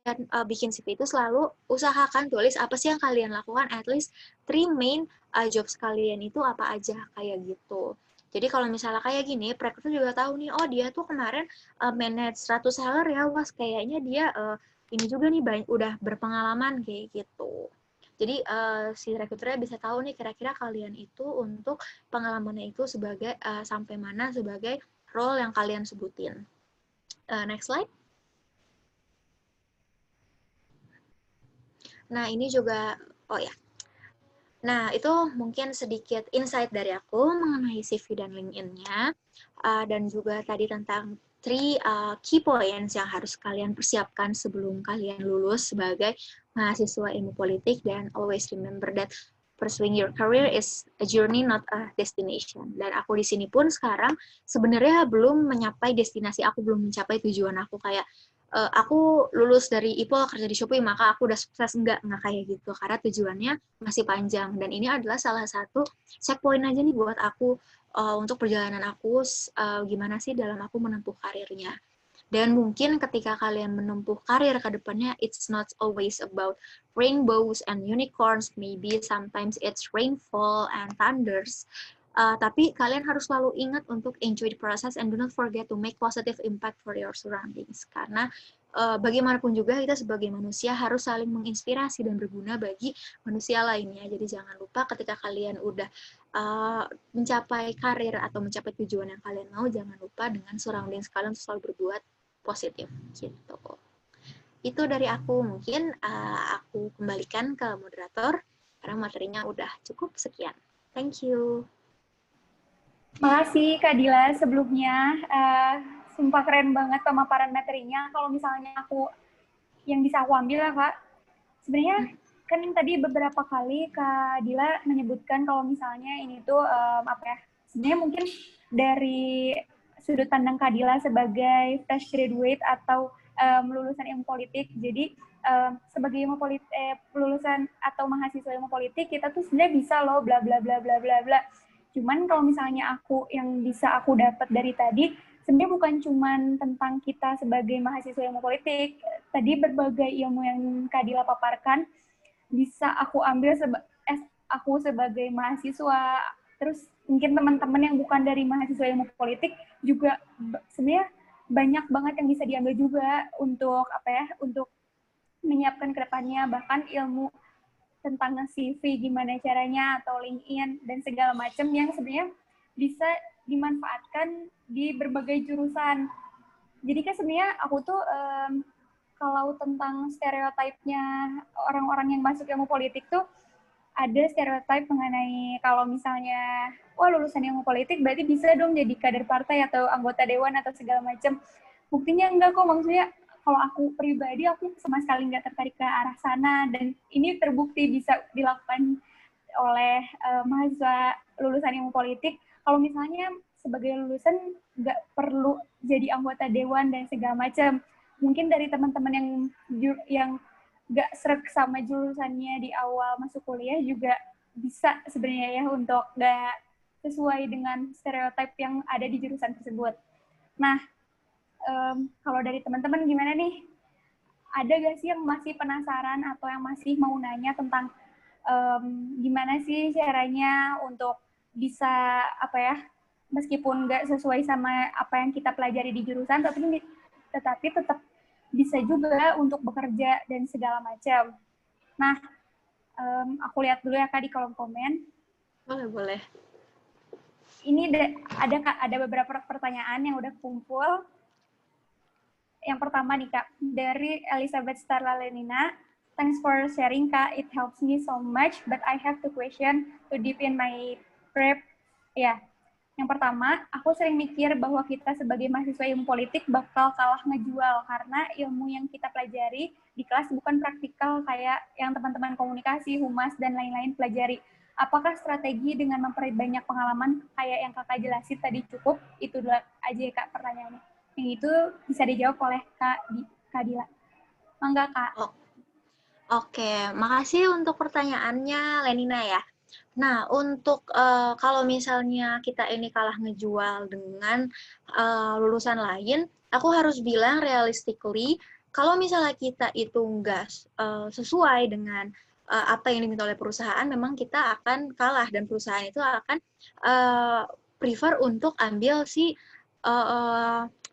bikin CV itu selalu usahakan tulis apa sih yang kalian lakukan, at least 3 main jobs kalian itu apa aja, kayak gitu. Jadi kalau misalnya kayak gini, recruiter juga tahu nih, oh dia tuh kemarin manage 100 seller ya, was kayaknya dia ini juga nih udah berpengalaman kayak gitu. Jadi si recruiternya bisa tahu nih kira-kira kalian itu untuk pengalamannya itu sebagai sampai mana sebagai role yang kalian sebutin. Next slide. Nah, ini juga, oh ya. Nah, itu mungkin sedikit insight dari aku mengenai CV dan LinkedIn-nya. Dan juga tadi tentang 3 key points yang harus kalian persiapkan sebelum kalian lulus sebagai mahasiswa ilmu politik. Dan always remember that pursuing your career is a journey, not a destination. Dan aku di sini pun sekarang sebenarnya belum mencapai destinasi, aku belum mencapai tujuan aku kayak aku lulus dari IPOL kerja di Shopee maka aku udah sukses, enggak kayak gitu, karena tujuannya masih panjang. Dan ini adalah salah satu checkpoint aja nih buat aku untuk perjalanan aku gimana sih dalam aku menempuh karirnya. Dan mungkin ketika kalian menempuh karir ke depannya, it's not always about rainbows and unicorns, maybe sometimes it's rainfall and thunders. Tapi kalian harus selalu ingat untuk enjoy the process and do not forget to make positive impact for your surroundings. Karena bagaimanapun juga kita sebagai manusia harus saling menginspirasi dan berguna bagi manusia lainnya. Jadi jangan lupa ketika kalian udah mencapai karir atau mencapai tujuan yang kalian mau, jangan lupa dengan surroundings kalian selalu berbuat positif gitu. Itu dari aku. Mungkin aku kembalikan ke moderator karena materinya udah cukup sekian. Thank you. Makasih Kak Dila sebelumnya. Sumpah keren banget pemaparan materinya. Kalau misalnya yang bisa aku ambil ya Kak, sebenarnya kan tadi beberapa kali Kak Dila menyebutkan kalau misalnya ini tuh sebenarnya mungkin dari sudut pandang Kak Dila sebagai fresh graduate atau lulusan ilmu politik. Jadi sebagai lulusan atau mahasiswa ilmu politik, kita tuh sebenarnya bisa loh bla bla bla bla bla bla. Cuman kalau misalnya yang bisa aku dapat dari tadi, sebenarnya bukan cuman tentang kita sebagai mahasiswa ilmu politik. Tadi berbagai ilmu yang Kak Dila paparkan bisa aku ambil aku sebagai mahasiswa. Terus mungkin teman-teman yang bukan dari mahasiswa ilmu politik juga sebenarnya banyak banget yang bisa diambil juga untuk menyiapkan ke depannya, bahkan ilmu tentang CV gimana caranya atau LinkedIn dan segala macam yang sebenarnya bisa dimanfaatkan di berbagai jurusan. Jadi kan sebenarnya aku tuh kalau tentang stereotipnya orang-orang yang masuk ilmu politik tuh ada stereotip mengenai kalau misalnya lulusan ilmu politik berarti bisa dong jadi kader partai atau anggota dewan atau segala macam. Buktinya enggak kok, maksudnya kalau aku pribadi aku sama sekali nggak tertarik ke arah sana, dan ini terbukti bisa dilakukan oleh mahasiswa lulusan ilmu politik. Kalau misalnya sebagai lulusan nggak perlu jadi anggota dewan dan segala macam. Mungkin dari teman-teman yang nggak sreg sama jurusannya di awal masuk kuliah juga bisa sebenarnya ya untuk nggak sesuai dengan stereotip yang ada di jurusan tersebut. Nah, kalau dari teman-teman gimana nih? Ada gak sih yang masih penasaran atau yang masih mau nanya tentang gimana sih caranya untuk bisa meskipun nggak sesuai sama apa yang kita pelajari di jurusan, tetapi tetap bisa juga untuk bekerja dan segala macam. Nah, aku lihat dulu ya Kak di kolom komen. Boleh. Ini ada beberapa pertanyaan yang udah kumpul. Yang pertama nih Kak, dari Elizabeth Starla Lenina. Thanks for sharing Kak, it helps me so much, but I have to question to deep in my prep. Ya, yang pertama, aku sering mikir bahwa kita sebagai mahasiswa ilmu politik bakal kalah ngejual karena ilmu yang kita pelajari di kelas bukan praktikal kayak yang teman-teman komunikasi, humas, dan lain-lain pelajari. Apakah strategi dengan memperbanyak pengalaman kayak yang Kakak jelasin tadi cukup? Itu dulu aja ya Kak pertanyaannya. Yang itu bisa dijawab oleh Kak Dila. Mangga Kak. Oke, makasih untuk pertanyaannya Lenina ya. Nah, untuk kalau misalnya kita ini kalah ngejual dengan lulusan lain, aku harus bilang realistically, kalau misalnya kita itu nggak sesuai dengan apa yang diminta oleh perusahaan, memang kita akan kalah dan perusahaan itu akan prefer untuk ambil si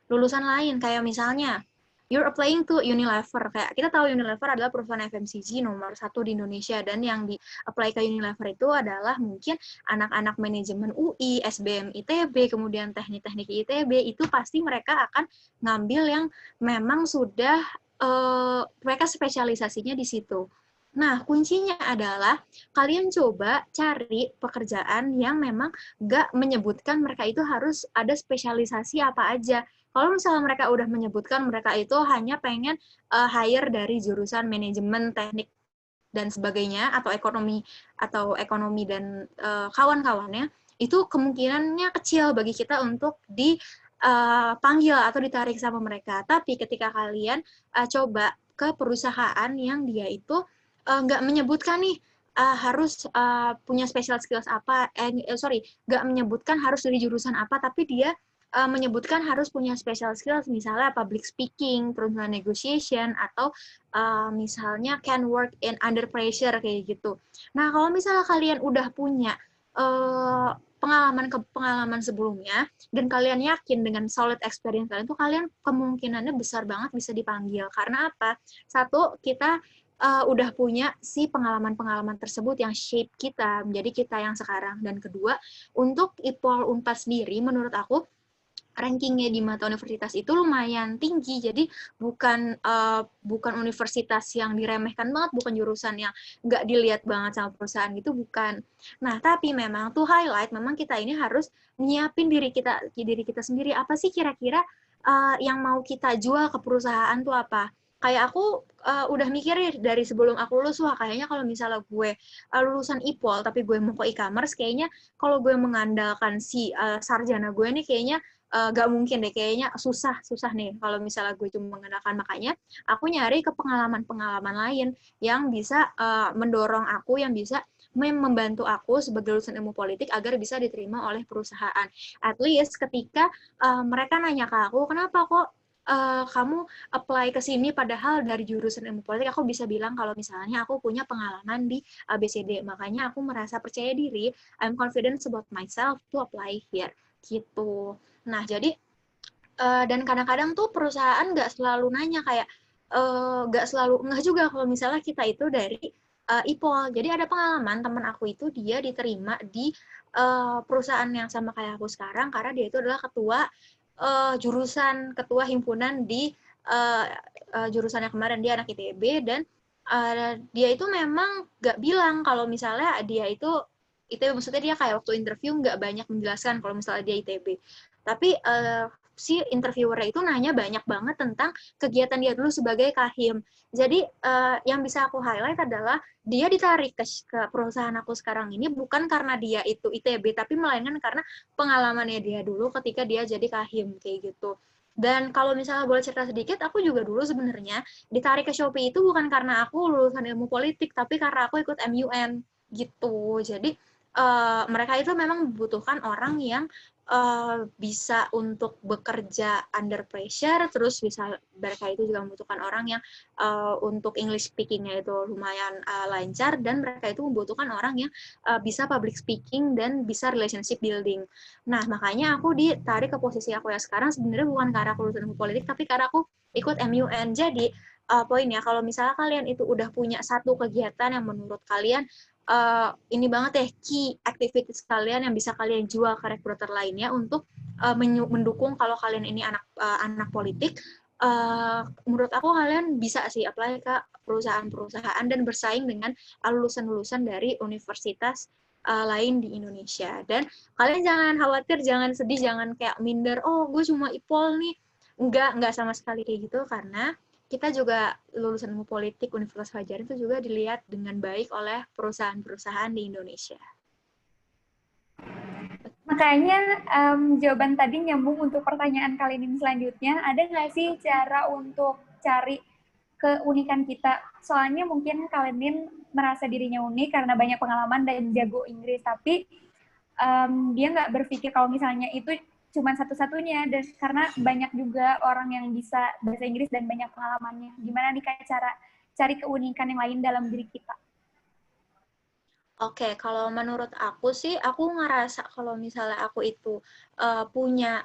lulusan lain. Kayak misalnya, you're applying to Unilever. Kayak kita tahu Unilever adalah perusahaan FMCG nomor 1 di Indonesia, dan yang di-apply ke Unilever itu adalah mungkin anak-anak manajemen UI, SBM ITB, kemudian teknik-teknik ITB, itu pasti mereka akan ngambil yang memang sudah mereka spesialisasinya di situ. Nah, kuncinya adalah kalian coba cari pekerjaan yang memang nggak menyebutkan mereka itu harus ada spesialisasi apa aja. Kalau misalnya mereka udah menyebutkan mereka itu hanya pengen hire dari jurusan manajemen, teknik, dan sebagainya, atau ekonomi dan kawan-kawannya, itu kemungkinannya kecil bagi kita untuk dipanggil atau ditarik sama mereka. Tapi ketika kalian coba ke perusahaan yang dia itu nggak menyebutkan nih harus punya special skills apa, nggak menyebutkan harus dari jurusan apa, tapi dia menyebutkan harus punya special skills, misalnya public speaking, terus negotiation, atau misalnya can work in under pressure, kayak gitu. Nah, kalau misalnya kalian udah punya pengalaman sebelumnya, dan kalian yakin dengan solid experience kalian, tuh kalian kemungkinannya besar banget bisa dipanggil. Karena apa? Satu, kita udah punya si pengalaman-pengalaman tersebut yang shape kita menjadi kita yang sekarang. Dan kedua, untuk IPOL Unpad sendiri, menurut aku rankingnya di mata universitas itu lumayan tinggi, jadi bukan universitas yang diremehkan banget, bukan jurusan yang nggak dilihat banget sama perusahaan gitu, bukan. Nah, tapi memang tuh highlight, memang kita ini harus nyiapin diri kita sendiri, apa sih kira-kira yang mau kita jual ke perusahaan tuh apa. Kayak aku udah mikir dari sebelum aku lulus, wah kayaknya kalau misalnya gue lulusan IPOL tapi gue mau ke e-commerce, kayaknya kalau gue mengandalkan si sarjana gue nih kayaknya gak mungkin deh, kayaknya susah nih kalau misalnya gue cuma mengandalkan. Makanya aku nyari ke pengalaman-pengalaman lain yang bisa mendorong aku, yang bisa membantu aku sebagai lulusan ilmu politik agar bisa diterima oleh perusahaan. At least ketika mereka nanya ke aku, kenapa kok kamu apply ke sini padahal dari jurusan ilmu politik, aku bisa bilang kalau misalnya aku punya pengalaman di ABCD. Makanya aku merasa percaya diri, I'm confident about myself to apply here. Gitu. Nah, jadi dan kadang-kadang tuh perusahaan nggak selalu nanya kayak nggak selalu nggak juga kalau misalnya kita itu dari IPOL. Jadi ada pengalaman teman aku itu dia diterima di perusahaan yang sama kayak aku sekarang karena dia itu adalah ketua himpunan di jurusannya kemarin, dia anak ITB, dan dia itu memang nggak bilang kalau misalnya dia itu ITB, maksudnya dia kayak waktu interview nggak banyak menjelaskan kalau misalnya dia ITB. Tapi si interviewernya itu nanya banyak banget tentang kegiatan dia dulu sebagai kahim. Jadi yang bisa aku highlight adalah dia ditarik ke perusahaan aku sekarang ini bukan karena dia itu ITB, tapi melainkan karena pengalamannya dia dulu ketika dia jadi kahim, kayak gitu. Dan kalau misalnya boleh cerita sedikit, aku juga dulu sebenarnya ditarik ke Shopee itu bukan karena aku lulusan ilmu politik, tapi karena aku ikut MUN gitu. Jadi mereka itu memang membutuhkan orang yang bisa untuk bekerja under pressure, terus mereka itu juga membutuhkan orang yang untuk English speaking-nya itu lumayan lancar, dan mereka itu membutuhkan orang yang bisa public speaking dan bisa relationship building. Nah, makanya aku ditarik ke posisi aku ya sekarang sebenarnya bukan karena aku lulusan ilmu politik, tapi karena aku ikut MUN. Jadi poinnya kalau misalnya kalian itu udah punya satu kegiatan yang menurut kalian ini banget ya key activities kalian yang bisa kalian jual ke recruiter lainnya untuk mendukung kalau kalian ini anak politik, menurut aku kalian bisa sih apply ke perusahaan-perusahaan dan bersaing dengan lulusan-lulusan dari universitas lain di Indonesia. Dan kalian jangan khawatir, jangan sedih, jangan kayak minder, oh gue cuma IPOL nih. Enggak sama sekali kayak gitu, karena kita juga lulusan ilmu politik Universitas Padjadjaran itu juga dilihat dengan baik oleh perusahaan-perusahaan di Indonesia. Makanya jawaban tadi nyambung untuk pertanyaan kalian ini selanjutnya. Ada nggak sih cara untuk cari keunikan kita? Soalnya mungkin kalian merasa dirinya unik karena banyak pengalaman dan jago Inggris, tapi dia nggak berpikir kalau misalnya itu cuma satu-satunya, dan karena banyak juga orang yang bisa bahasa Inggris dan banyak pengalamannya. Gimana nih Kak cara cari keunikan yang lain dalam diri kita? Oke, kalau menurut aku sih, aku ngerasa kalau misalnya aku itu punya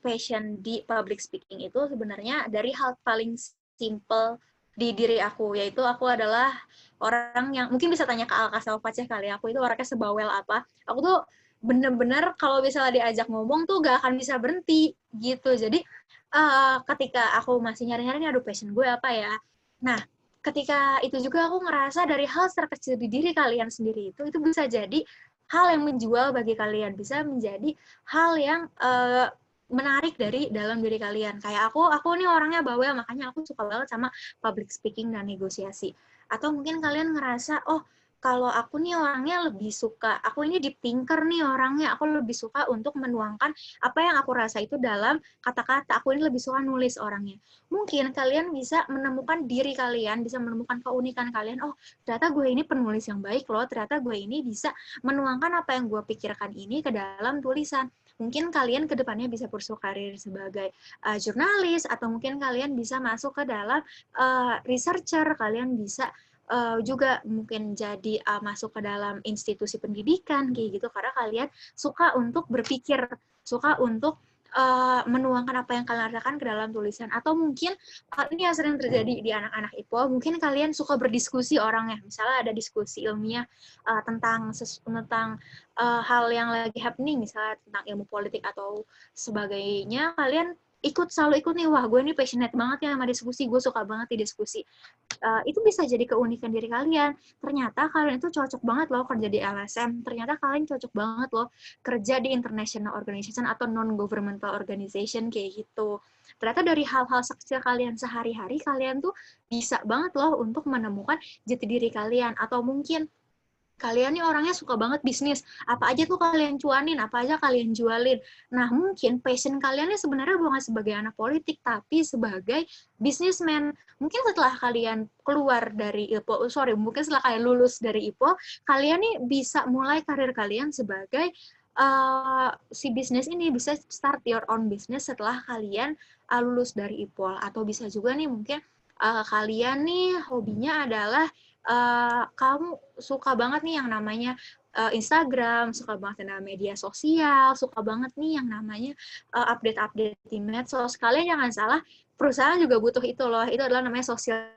passion di public speaking itu sebenarnya dari hal paling simple di diri aku, yaitu aku adalah orang yang, mungkin bisa tanya ke Alka sama Faceh kali, aku itu orangnya sebawel apa. Aku tuh bener-bener kalau misalnya diajak ngomong tuh gak akan bisa berhenti gitu. Jadi ketika aku masih nyari-nyari, aduh passion gue apa ya. Nah, ketika itu juga aku ngerasa dari hal terkecil di diri kalian sendiri itu bisa jadi hal yang menjual bagi kalian, bisa menjadi hal yang menarik dari dalam diri kalian. Kayak aku nih orangnya bawel, makanya aku suka banget sama public speaking dan negosiasi. Atau mungkin kalian ngerasa, oh kalau aku nih orangnya lebih suka, aku ini deep thinker nih orangnya, aku lebih suka untuk menuangkan apa yang aku rasa itu dalam kata-kata, aku ini lebih suka nulis orangnya. Mungkin kalian bisa menemukan diri kalian, bisa menemukan keunikan kalian, oh ternyata gue ini penulis yang baik loh, ternyata gue ini bisa menuangkan apa yang gue pikirkan ini ke dalam tulisan. Mungkin kalian ke depannya bisa pursue karir sebagai jurnalis, atau mungkin kalian bisa masuk ke dalam researcher, kalian bisa juga mungkin jadi masuk ke dalam institusi pendidikan kayak gitu, karena kalian suka untuk berpikir, suka untuk menuangkan apa yang kalian rasakan ke dalam tulisan. Atau mungkin ini yang sering terjadi di anak-anak IPO, mungkin kalian suka berdiskusi orangnya. Misalnya ada diskusi ilmiah tentang hal yang lagi happening, misalnya tentang ilmu politik atau sebagainya, kalian selalu ikut nih, wah gue ini passionate banget ya sama diskusi, gue suka banget di diskusi. Itu bisa jadi keunikan diri kalian. Ternyata kalian itu cocok banget loh kerja di LSM, ternyata kalian cocok banget loh kerja di international organization atau non-governmental organization kayak gitu. Ternyata dari hal-hal kecil kalian sehari-hari, kalian tuh bisa banget loh untuk menemukan jati diri kalian. Atau mungkin kalian nih orangnya suka banget bisnis, apa aja tuh kalian cuanin, apa aja kalian jualin. Nah, mungkin passion kalian nih sebenarnya bukan sebagai anak politik, tapi sebagai businessman. Mungkin setelah kalian keluar dari IPO, mungkin setelah kalian lulus dari IPO, kalian nih bisa mulai karir kalian sebagai si bisnis ini, bisa start your own business setelah kalian lulus dari IPO. Atau bisa juga nih mungkin kalian nih hobinya adalah kamu suka banget nih yang namanya Instagram, suka banget dengan media sosial, suka banget nih yang namanya update-update di medsos. Kalian jangan salah, perusahaan juga butuh itu loh. Itu adalah namanya sosial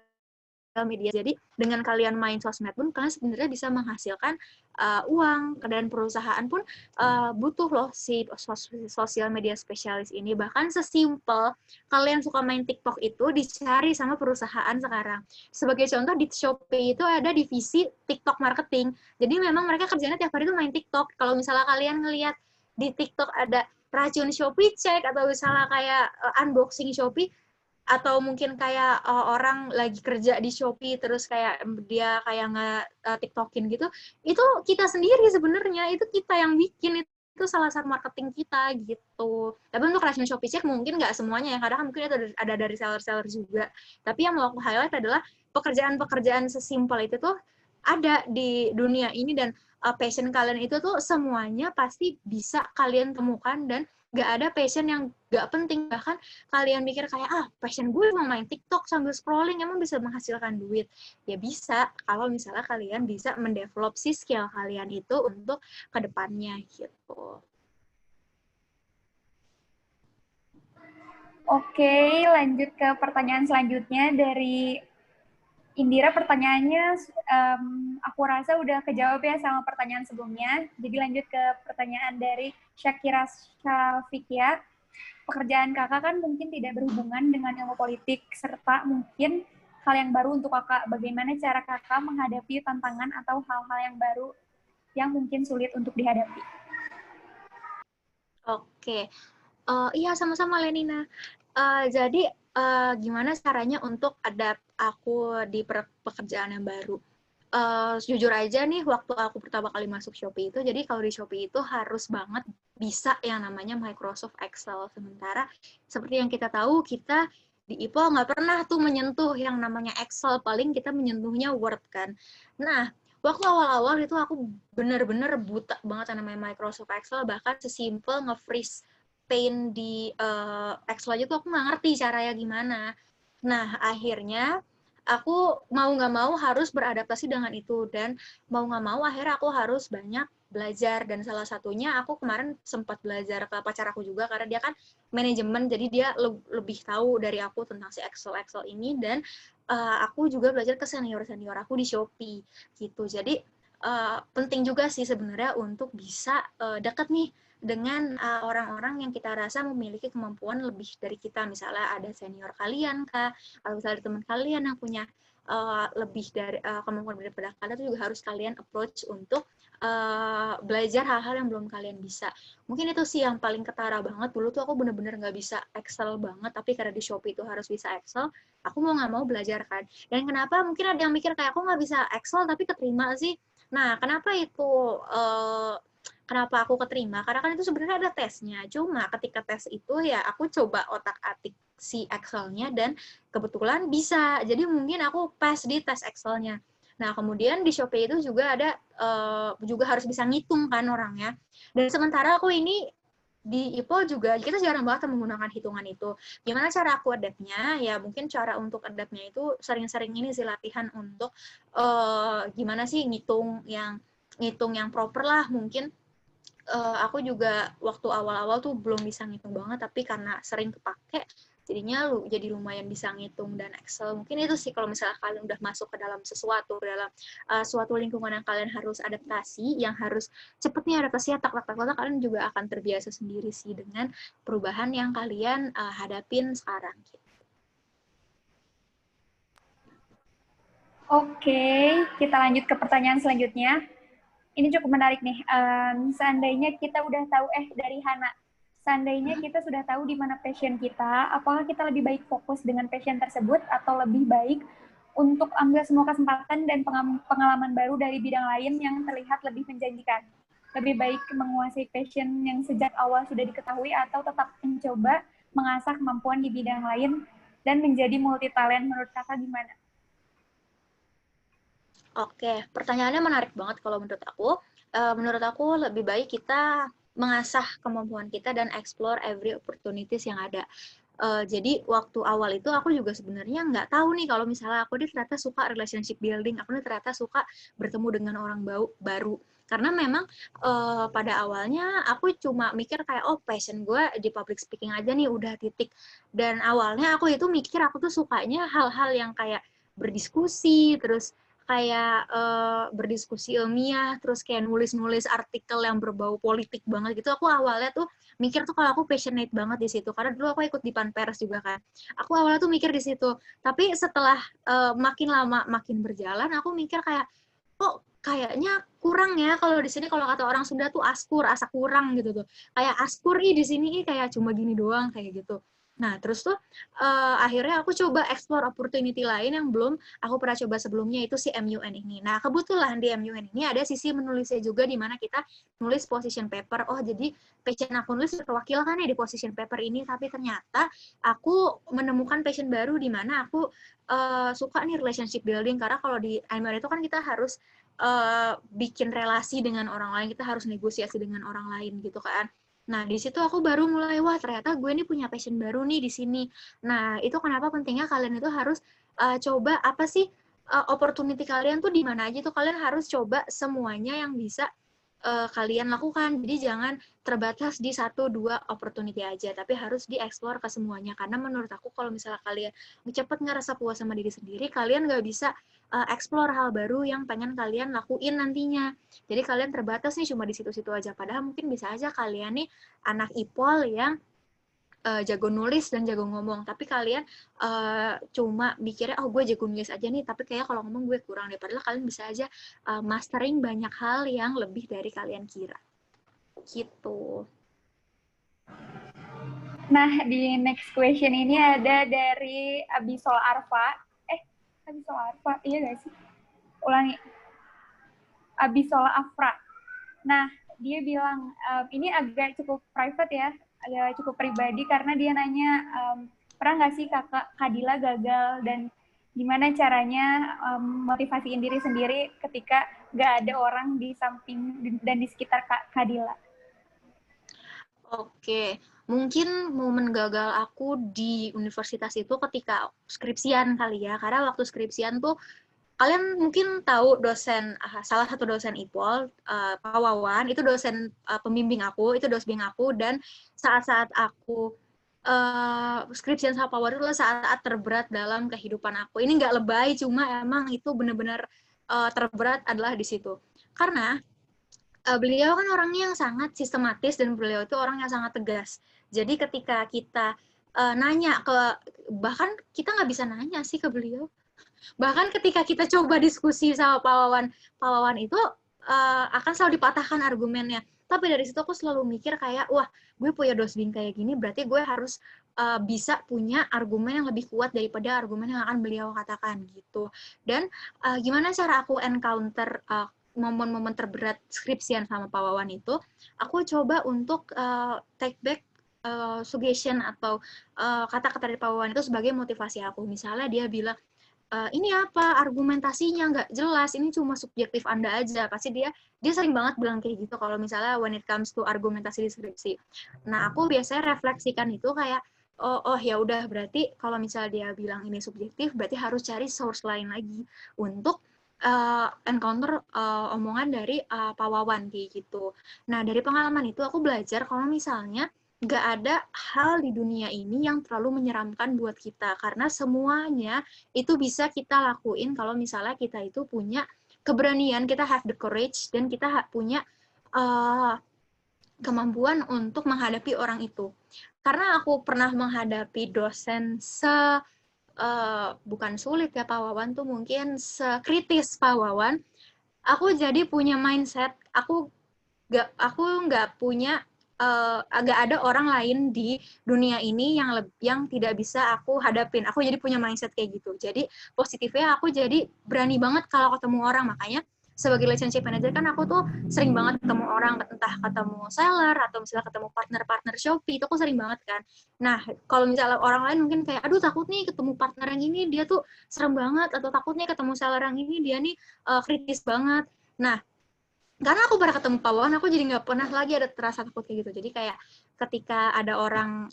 media. Jadi dengan kalian main sosmed pun kalian sebenarnya bisa menghasilkan uang, dan perusahaan pun butuh loh si sosial media spesialis ini. Bahkan sesimpel kalian suka main TikTok itu dicari sama perusahaan sekarang. Sebagai contoh, di Shopee itu ada divisi TikTok marketing. Jadi memang mereka kerjanya tiap hari itu main TikTok. Kalau misalnya kalian ngelihat di TikTok ada racun Shopee check, atau misalnya kayak unboxing Shopee, atau mungkin kayak orang lagi kerja di Shopee terus kayak dia kayak nge-tiktokin gitu, itu kita sendiri sebenarnya, itu kita yang bikin, itu salah satu marketing kita gitu. Tapi untuk racun Shopee check mungkin nggak semuanya ya, kadang mungkin itu ada dari seller-seller juga. Tapi yang mau aku highlight adalah pekerjaan-pekerjaan sesimpel itu tuh ada di dunia ini, dan passion kalian itu tuh semuanya pasti bisa kalian temukan, dan nggak ada passion yang nggak penting. Bahkan kalian mikir kayak, passion gue mau main TikTok sambil scrolling, emang bisa menghasilkan duit? Ya bisa, kalau misalnya kalian bisa mendevelop si skill kalian itu untuk kedepannya gitu. Oke, lanjut ke pertanyaan selanjutnya dari Indira. Pertanyaannya aku rasa udah kejawab ya sama pertanyaan sebelumnya. Jadi lanjut ke pertanyaan dari Syakira Syafikia. Pekerjaan kakak kan mungkin tidak berhubungan dengan ilmu politik, serta mungkin hal yang baru untuk kakak. Bagaimana cara kakak menghadapi tantangan atau hal-hal yang baru yang mungkin sulit untuk dihadapi? Oke, iya sama-sama Lenina. Jadi gimana caranya untuk adapt aku di pekerjaan yang baru? Jujur aja nih, waktu aku pertama kali masuk Shopee itu, jadi kalau di Shopee itu harus banget bisa yang namanya Microsoft Excel. Sementara seperti yang kita tahu, kita di IPO nggak pernah tuh menyentuh yang namanya Excel, paling kita menyentuhnya Word kan. Nah, waktu awal-awal itu aku bener-bener buta banget yang namanya Microsoft Excel, bahkan sesimpel nge-freeze paint di Excel aja tuh aku nggak ngerti caranya gimana. Nah, akhirnya aku mau nggak mau harus beradaptasi dengan itu, dan mau nggak mau akhirnya aku harus banyak belajar. Dan salah satunya aku kemarin sempat belajar ke pacar aku juga, karena dia kan manajemen, jadi dia lebih tahu dari aku tentang si Excel ini. Dan aku juga belajar ke senior aku di Shopee gitu. Jadi penting juga sih sebenarnya untuk bisa dekat nih dengan orang-orang yang kita rasa memiliki kemampuan lebih dari kita. Misalnya ada senior kalian kah, atau misalnya ada teman kalian yang punya lebih dari kemampuan daripada kalian, itu juga harus kalian approach untuk belajar hal-hal yang belum kalian bisa. Mungkin itu sih yang paling ketara banget. Dulu tuh aku bener-bener nggak bisa Excel banget, tapi karena di Shopee itu harus bisa Excel, aku mau nggak mau belajar kan. Dan kenapa mungkin ada yang mikir kayak, aku nggak bisa Excel tapi keterima sih? Nah, kenapa itu kenapa aku keterima? Karena kan itu sebenarnya ada tesnya. Cuma ketika tes itu ya aku coba otak-atik si Excel-nya, dan kebetulan bisa. Jadi mungkin aku pass di tes Excel-nya. Nah, kemudian di Shopee itu juga ada juga harus bisa ngitung kan orangnya. Dan sementara aku ini di IPO juga kita jarang banget menggunakan hitungan itu. Gimana cara aku adapt-nya? Ya mungkin cara untuk adapt-nya itu sering-sering ini sih, latihan untuk gimana sih ngitung yang proper lah. Mungkin aku juga waktu awal-awal tuh belum bisa ngitung banget, tapi karena sering kepake, jadinya jadi lumayan bisa ngitung dan Excel. Mungkin itu sih kalau misalnya kalian udah masuk ke dalam sesuatu, ke dalam suatu lingkungan yang kalian harus adaptasi, yang harus cepet nih adaptasi, tak, kalian juga akan terbiasa sendiri sih dengan perubahan yang kalian hadapin sekarang. Gitu. Oke, kita lanjut ke pertanyaan selanjutnya. Ini cukup menarik nih. Seandainya kita udah tahu, dari Hana, seandainya kita sudah tahu di mana passion kita, apakah kita lebih baik fokus dengan passion tersebut atau lebih baik untuk ambil semua kesempatan dan pengalaman baru dari bidang lain yang terlihat lebih menjanjikan? Lebih baik menguasai passion yang sejak awal sudah diketahui atau tetap mencoba mengasah kemampuan di bidang lain dan menjadi multitalent? Menurut kakak gimana? Oke, pertanyaannya menarik banget kalau menurut aku. Menurut aku lebih baik kita mengasah kemampuan kita dan explore every opportunities yang ada. Jadi waktu awal itu aku juga sebenarnya nggak tahu nih kalau misalnya aku ternyata suka relationship building, aku ternyata suka bertemu dengan orang baru. Karena memang pada awalnya aku cuma mikir kayak, oh passion gue di public speaking aja nih, udah titik. Dan awalnya aku itu mikir aku tuh sukanya hal-hal yang kayak berdiskusi, terus kayak berdiskusi ilmiah, terus kayak nulis-nulis artikel yang berbau politik banget gitu. Aku awalnya tuh mikir tuh kalau aku passionate banget di situ, karena dulu aku ikut di Panpers juga kan. Aku awalnya tuh mikir di situ, tapi setelah makin lama makin berjalan, aku mikir kayak, kok kayaknya kurang ya kalau di sini, kalau kata orang Sunda tuh askur, asa kurang gitu tuh. Kayak askur di sini kayak cuma gini doang kayak gitu. Nah, terus tuh akhirnya aku coba explore opportunity lain yang belum aku pernah coba sebelumnya, itu si MUN ini. Nah, kebetulan di MUN ini ada sisi menulisnya juga, di mana kita nulis position paper. Oh, jadi passion aku nulis terwakilkan ya di position paper ini, tapi ternyata aku menemukan passion baru di mana aku suka nih relationship building, karena kalau di MUN itu kan kita harus bikin relasi dengan orang lain, kita harus negosiasi dengan orang lain gitu kan. Nah, di situ aku baru mulai, wah ternyata gue ini punya passion baru nih di sini. Nah, itu kenapa pentingnya kalian itu harus coba apa sih opportunity kalian tuh di mana aja tuh, kalian harus coba semuanya yang bisa kalian lakukan. Jadi jangan terbatas di 1-2 opportunity aja, tapi harus dieksplor ke semuanya. Karena menurut aku kalau misalnya kalian cepet ngerasa puas sama diri sendiri, kalian nggak bisa explore hal baru yang pengen kalian lakuin nantinya. Jadi kalian terbatas nih cuma di situ-situ aja. Padahal mungkin bisa aja kalian nih anak IPOL yang jago nulis dan jago ngomong, tapi kalian cuma mikirnya, oh gue jago nulis aja nih, tapi kayak kalau ngomong gue kurang deh. Padahal kalian bisa aja mastering banyak hal yang lebih dari kalian kira. Gitu. Nah, di next question ini ada dari Abisol Arfa. Abisol Arfa, iya gak sih? Ulangi. Abisol Afra. Nah, dia bilang, ini agak cukup private ya, agak cukup pribadi, karena dia nanya, pernah nggak sih kakak Kadila gagal, dan gimana caranya motivasiin diri sendiri ketika nggak ada orang di samping dan di sekitar Kadila? Oke, mungkin momen gagal aku di universitas itu ketika skripsian kali ya, karena waktu skripsian tuh kalian mungkin tahu dosen, salah satu dosen IPOL, Pak Wawan, itu dosen pembimbing aku, itu dosen aku, dan saat-saat aku skripsian sama Pak Wawan itu adalah saat terberat dalam kehidupan aku. Ini nggak lebay, cuma emang itu benar-benar terberat adalah di situ. Karena beliau kan orangnya yang sangat sistematis dan beliau itu orang yang sangat tegas. Jadi ketika kita nanya ke, bahkan kita nggak bisa nanya sih ke beliau. Bahkan ketika kita coba diskusi sama Pak Wawan itu akan selalu dipatahkan argumennya. Tapi dari situ aku selalu mikir kayak, wah, gue punya dosbing kayak gini, berarti gue harus bisa punya argumen yang lebih kuat daripada argumen yang akan beliau katakan gitu. Dan gimana cara aku encounter momen-momen terberat skripsian sama Pak Wawan itu, aku coba untuk take back suggestion atau kata-kata dari Pak Wawan itu sebagai motivasi aku. Misalnya dia bilang, ini apa argumentasinya nggak jelas, ini cuma subjektif Anda aja. Pasti dia sering banget bilang kayak gitu kalau misalnya when it comes to argumentasi di skripsi. Nah, aku biasanya refleksikan itu kayak, oh ya udah, berarti kalau misalnya dia bilang ini subjektif, berarti harus cari source lain lagi untuk encounter omongan dari Pak Wawan kayak gitu. Nah, dari pengalaman itu aku belajar kalau misalnya nggak ada hal di dunia ini yang terlalu menyeramkan buat kita, karena semuanya itu bisa kita lakuin kalau misalnya kita itu punya keberanian, kita have the courage, dan kita punya uh, kemampuan untuk menghadapi orang itu. Karena aku pernah menghadapi dosen bukan sulit ya Pak Wawan tuh, mungkin sekritis Pak Wawan, aku jadi punya mindset, aku nggak punya agak ada orang lain di dunia ini yang tidak bisa aku hadapin. Aku jadi punya mindset kayak gitu. Jadi positifnya aku jadi berani banget kalau ketemu orang. Makanya sebagai relationship manager kan aku tuh sering banget ketemu orang, entah ketemu seller atau misalnya ketemu partner-partner Shopee, itu aku sering banget kan. Nah, kalau misalnya orang lain mungkin kayak, aduh takut nih ketemu partner yang ini, dia tuh serem banget, atau takut nih ketemu seller yang ini, dia nih kritis banget. Nah, karena aku pernah ketemu Pak Wawan, aku jadi nggak pernah lagi ada terasa takut kayak gitu. Jadi kayak ketika ada orang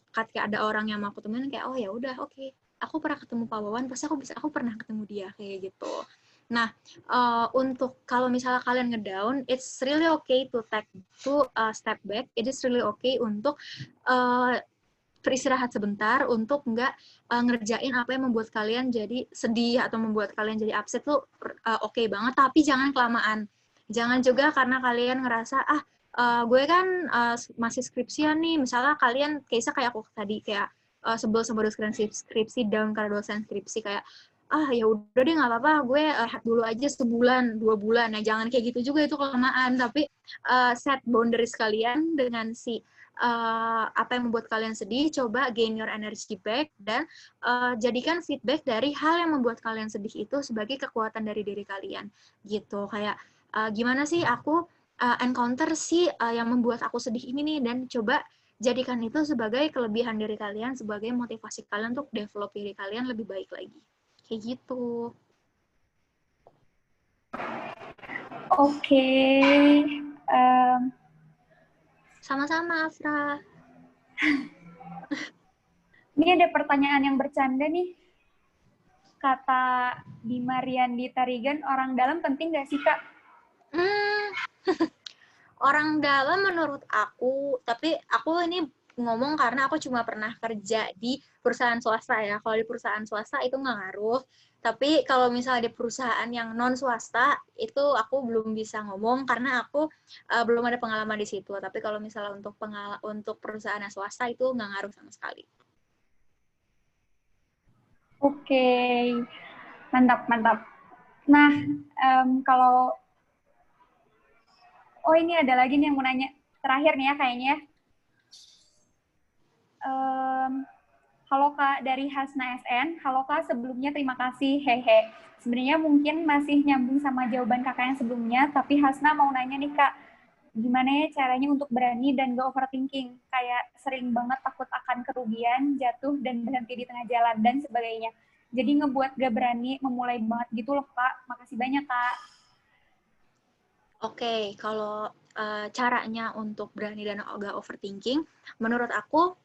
yang mau aku temuin, kayak oh ya udah oke, aku pernah ketemu Pak Wawan, pasti aku pernah ketemu dia kayak gitu. Nah, untuk kalau misalnya kalian ngedown, it's really okay to step back. It is really okay untuk beristirahat sebentar, untuk nggak ngerjain apa yang membuat kalian jadi sedih atau membuat kalian jadi upset tuh oke banget, tapi jangan kelamaan. Jangan juga karena kalian ngerasa, gue kan masih skripsian nih, misalnya kalian, kayak aku tadi, kayak sebel sama dosen skripsi, down karena dosen skripsi, kayak, ya udah deh nggak apa-apa, gue rehat dulu aja sebulan, 2 bulan, ya jangan kayak gitu juga, itu kelamaan, tapi set boundaries kalian dengan apa yang membuat kalian sedih, coba gain your energy back, dan jadikan feedback dari hal yang membuat kalian sedih itu sebagai kekuatan dari diri kalian, gitu, kayak, gimana sih aku encounter yang membuat aku sedih ini nih, dan coba jadikan itu sebagai kelebihan dari kalian, sebagai motivasi kalian untuk develop diri kalian lebih baik lagi. Kayak gitu. Oke. Sama-sama, Afra. Ini ada pertanyaan yang bercanda nih. Kata di Mariandi Tarigan, orang dalam penting nggak sih, Kak? Orang dalam menurut aku, tapi aku ini ngomong karena aku cuma pernah kerja di perusahaan swasta ya. Kalau di perusahaan swasta itu nggak ngaruh, tapi kalau misalnya di perusahaan yang non swasta itu aku belum bisa ngomong karena aku belum ada pengalaman di situ. Tapi kalau misalnya untuk perusahaan yang swasta itu nggak ngaruh sama sekali. Oke, mantap, mantap. Nah, kalau ini ada lagi nih yang mau nanya. Terakhir nih ya kayaknya. Halo Kak, dari Hasna SN. Halo Kak, sebelumnya terima kasih. Hehe. Sebenarnya mungkin masih nyambung sama jawaban kakak yang sebelumnya, tapi Hasna mau nanya nih Kak, gimana ya caranya untuk berani dan gak overthinking? Kayak sering banget takut akan kerugian, jatuh, dan berhenti di tengah jalan, dan sebagainya. Jadi ngebuat gak berani memulai banget gitu loh Kak. Makasih banyak Kak. Oke, kalau caranya untuk berani dan gak overthinking, menurut aku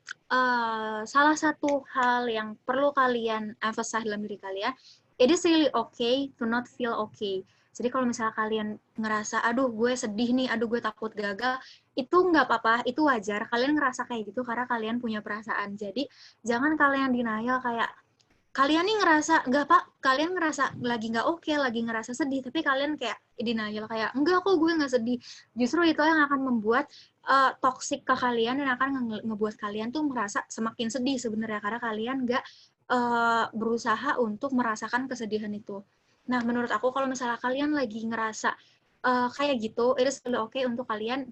salah satu hal yang perlu kalian emphasize dalam diri kalian, it is really okay to not feel okay. Jadi kalau misalnya kalian ngerasa, aduh gue sedih nih, aduh gue takut gagal, itu nggak apa-apa, itu wajar. Kalian ngerasa kayak gitu karena kalian punya perasaan. Jadi jangan kalian denial kayak, kalian nih ngerasa nggak pak, kalian ngerasa lagi nggak oke, lagi ngerasa sedih, tapi kalian kayak denial kayak enggak kok gue nggak sedih. Justru itu yang akan membuat toxic ke kalian dan akan ngebuat kalian tuh merasa semakin sedih sebenarnya karena kalian nggak berusaha untuk merasakan kesedihan itu. Nah menurut aku kalau misalnya kalian lagi ngerasa kayak gitu, it is really okay untuk kalian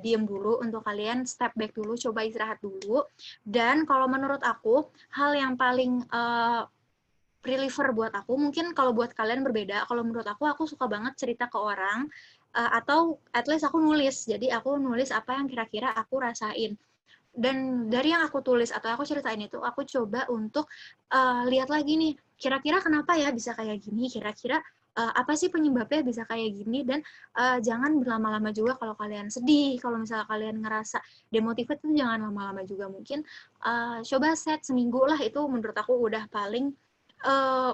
diem dulu, untuk kalian step back dulu, coba istirahat dulu. Dan kalau menurut aku, hal yang paling reliever buat aku, mungkin kalau buat kalian berbeda, kalau menurut aku suka banget cerita ke orang, atau at least aku nulis, jadi aku nulis apa yang kira-kira aku rasain. Dan dari yang aku tulis atau aku ceritain itu, aku coba untuk lihat lagi nih, kira-kira kenapa ya bisa kayak gini, kira-kira apa sih penyebabnya bisa kayak gini, dan jangan berlama-lama juga kalau kalian sedih, kalau misalnya kalian ngerasa demotivate itu jangan lama-lama juga, mungkin coba set seminggu lah, itu menurut aku udah paling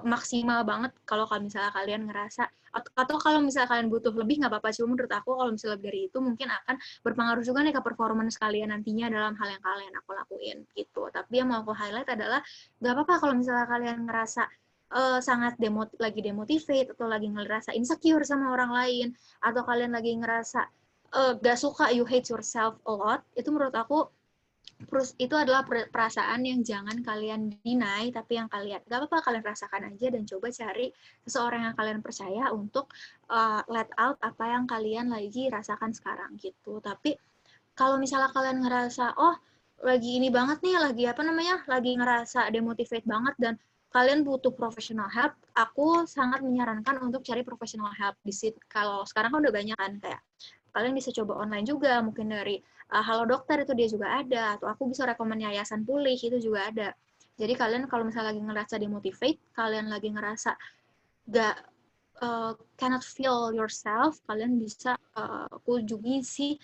maksimal banget kalau misalnya kalian ngerasa atau kalau misalnya kalian butuh lebih nggak apa-apa, cuma menurut aku kalau misalnya lebih dari itu mungkin akan berpengaruh juga nih ke performance kalian nantinya dalam hal yang kalian aku lakuin gitu. Tapi yang mau aku highlight adalah nggak apa-apa kalau misalnya kalian ngerasa sangat lagi demotivate atau lagi ngerasa insecure sama orang lain atau kalian lagi ngerasa gak suka, you hate yourself a lot, itu menurut aku itu adalah perasaan yang jangan kalian deny, tapi yang kalian gak apa-apa kalian rasakan aja dan coba cari seseorang yang kalian percaya untuk let out apa yang kalian lagi rasakan sekarang gitu. Tapi kalau misalnya kalian ngerasa lagi ini banget nih, lagi ngerasa demotivate banget dan kalian butuh professional help, aku sangat menyarankan untuk cari professional help di situ. Kalau sekarang kan udah banyak kan, kayak kalian bisa coba online juga, mungkin dari Halo Dokter itu dia juga ada, atau aku bisa rekomen Yayasan Pulih itu juga ada. Jadi kalian kalau misalnya lagi ngerasa demotivate, kalian lagi ngerasa gak cannot feel yourself, kalian bisa kunjungi si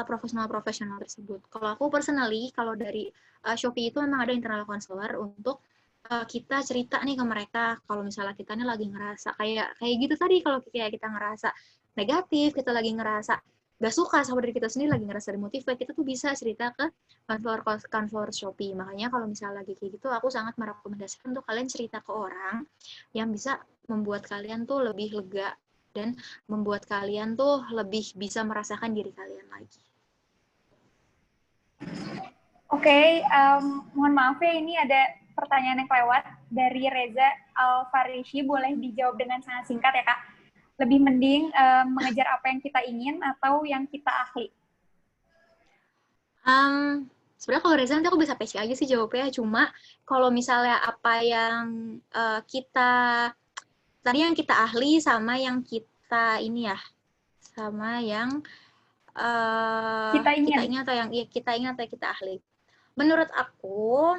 profesional tersebut. Kalau aku personally, kalau dari Shopee itu memang ada internal counselor untuk kita cerita nih ke mereka kalau misalnya kita nih lagi ngerasa kayak gitu tadi, kalau kita ngerasa negatif, kita lagi ngerasa gak suka sama diri kita sendiri, lagi ngerasa demotivate, kita tuh bisa cerita ke counselor Shopee. Makanya kalau misalnya lagi kayak gitu, aku sangat merekomendasikan untuk kalian cerita ke orang yang bisa membuat kalian tuh lebih lega dan membuat kalian tuh lebih bisa merasakan diri kalian lagi. Oke, mohon maaf ya, ini ada pertanyaan yang lewat dari Reza Alfarishi, boleh dijawab dengan sangat singkat ya Kak? Lebih mending mengejar apa yang kita ingin atau yang kita ahli? Sebenarnya kalau Reza nanti aku bisa PC aja sih jawabnya, cuma kalau misalnya apa yang tadi yang kita ahli sama yang kita ini ya, sama yang kita ingin atau yang kita ingin atau kita ahli. Menurut aku,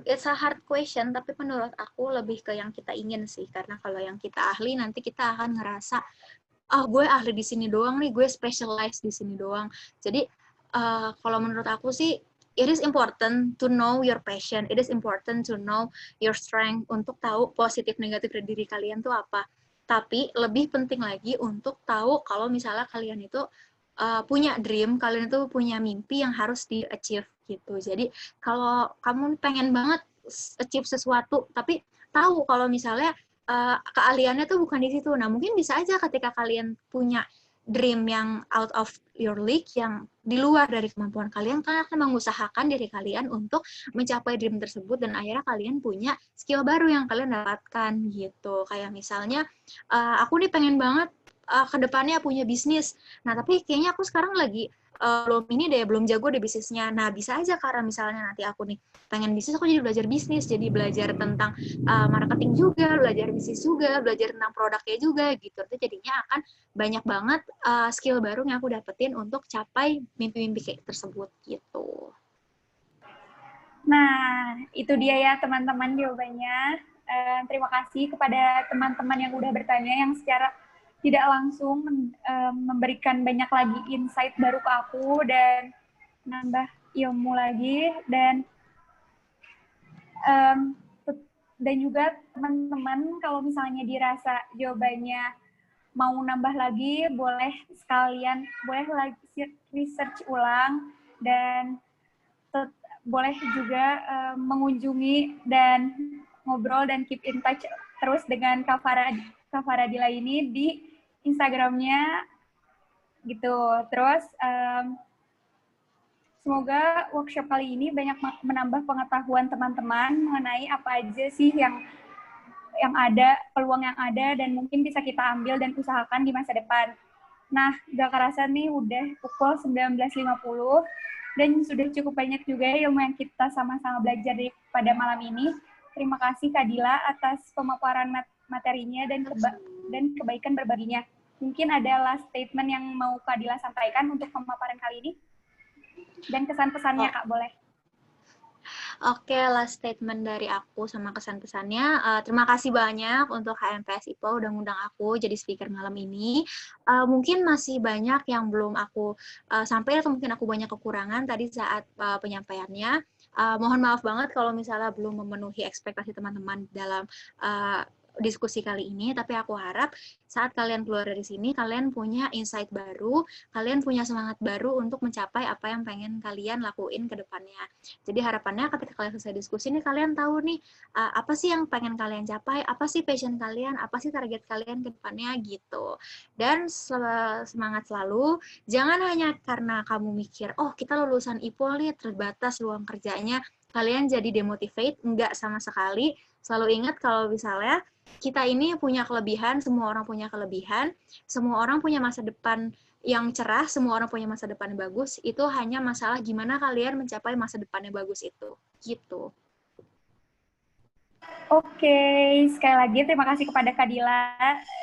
it's a hard question, tapi menurut aku lebih ke yang kita ingin sih, karena kalau yang kita ahli nanti kita akan ngerasa, gue ahli di sini doang nih, gue specialize di sini doang. Jadi kalau menurut aku sih, it is important to know your passion, it is important to know your strength, untuk tahu positif negatif dari diri kalian tuh apa. Tapi lebih penting lagi untuk tahu kalau misalnya kalian itu punya dream, kalian itu punya mimpi yang harus di-achieve gitu. Jadi kalau kamu pengen banget achieve sesuatu, tapi tahu kalau misalnya keahliannya tuh bukan di situ. Nah, mungkin bisa aja ketika kalian punya dream yang out of your league, yang di luar dari kemampuan kalian akan mengusahakan diri kalian untuk mencapai dream tersebut, dan akhirnya kalian punya skill baru yang kalian dapatkan gitu. Kayak misalnya, aku nih pengen banget ke depannya punya bisnis. Nah, tapi kayaknya aku sekarang lagi belum jago deh bisnisnya. Nah, bisa aja karena misalnya nanti aku nih pengen bisnis, aku jadi belajar bisnis, jadi belajar tentang marketing juga, belajar bisnis juga, belajar tentang produknya juga gitu. Itu jadinya akan banyak banget skill baru yang aku dapetin untuk capai mimpi-mimpi kayak tersebut gitu. Nah, itu dia ya teman-teman jawabannya. Terima kasih kepada teman-teman yang udah bertanya, yang secara tidak langsung memberikan banyak lagi insight baru ke aku dan nambah ilmu lagi, dan juga teman-teman kalau misalnya dirasa jawabannya mau nambah lagi, boleh lagi research ulang, dan boleh juga mengunjungi dan ngobrol dan keep in touch terus dengan Kak Faradila ini di Instagramnya gitu. Terus semoga workshop kali ini banyak menambah pengetahuan teman-teman mengenai apa aja sih yang ada, peluang yang ada, dan mungkin bisa kita ambil dan usahakan di masa depan. Nah, gak kerasa nih udah pukul 19.50, dan sudah cukup banyak juga ilmu yang kita sama-sama belajar pada malam ini. Terima kasih Kak Dila atas pemaparan materinya dan kebaikan berbaginya. Mungkin ada last statement yang mau Kak Dila sampaikan untuk pemaparan kali ini? Dan kesan-pesannya, Kak, boleh. Oke, last statement dari aku sama kesan-pesannya. Terima kasih banyak untuk HMPS IPA udah ngundang aku jadi speaker malam ini. Mungkin masih banyak yang belum aku sampaikan, atau mungkin aku banyak kekurangan tadi saat penyampaiannya. Mohon maaf banget kalau misalnya belum memenuhi ekspektasi teman-teman dalam diskusi kali ini, tapi aku harap saat kalian keluar dari sini, kalian punya insight baru, kalian punya semangat baru untuk mencapai apa yang pengen kalian lakuin ke depannya. Jadi harapannya ketika kalian selesai diskusi ini, kalian tahu nih, apa sih yang pengen kalian capai, apa sih passion kalian, apa sih target kalian ke depannya gitu. Dan semangat selalu, jangan hanya karena kamu mikir, oh kita lulusan IPOL nih, terbatas ruang kerjanya, kalian jadi demotivate, enggak sama sekali. Selalu ingat kalau misalnya kita ini punya kelebihan, semua orang punya kelebihan, semua orang punya masa depan yang cerah, semua orang punya masa depan yang bagus, itu hanya masalah gimana kalian mencapai masa depan yang bagus itu. Gitu. Oke, sekali lagi terima kasih kepada Kak Dila,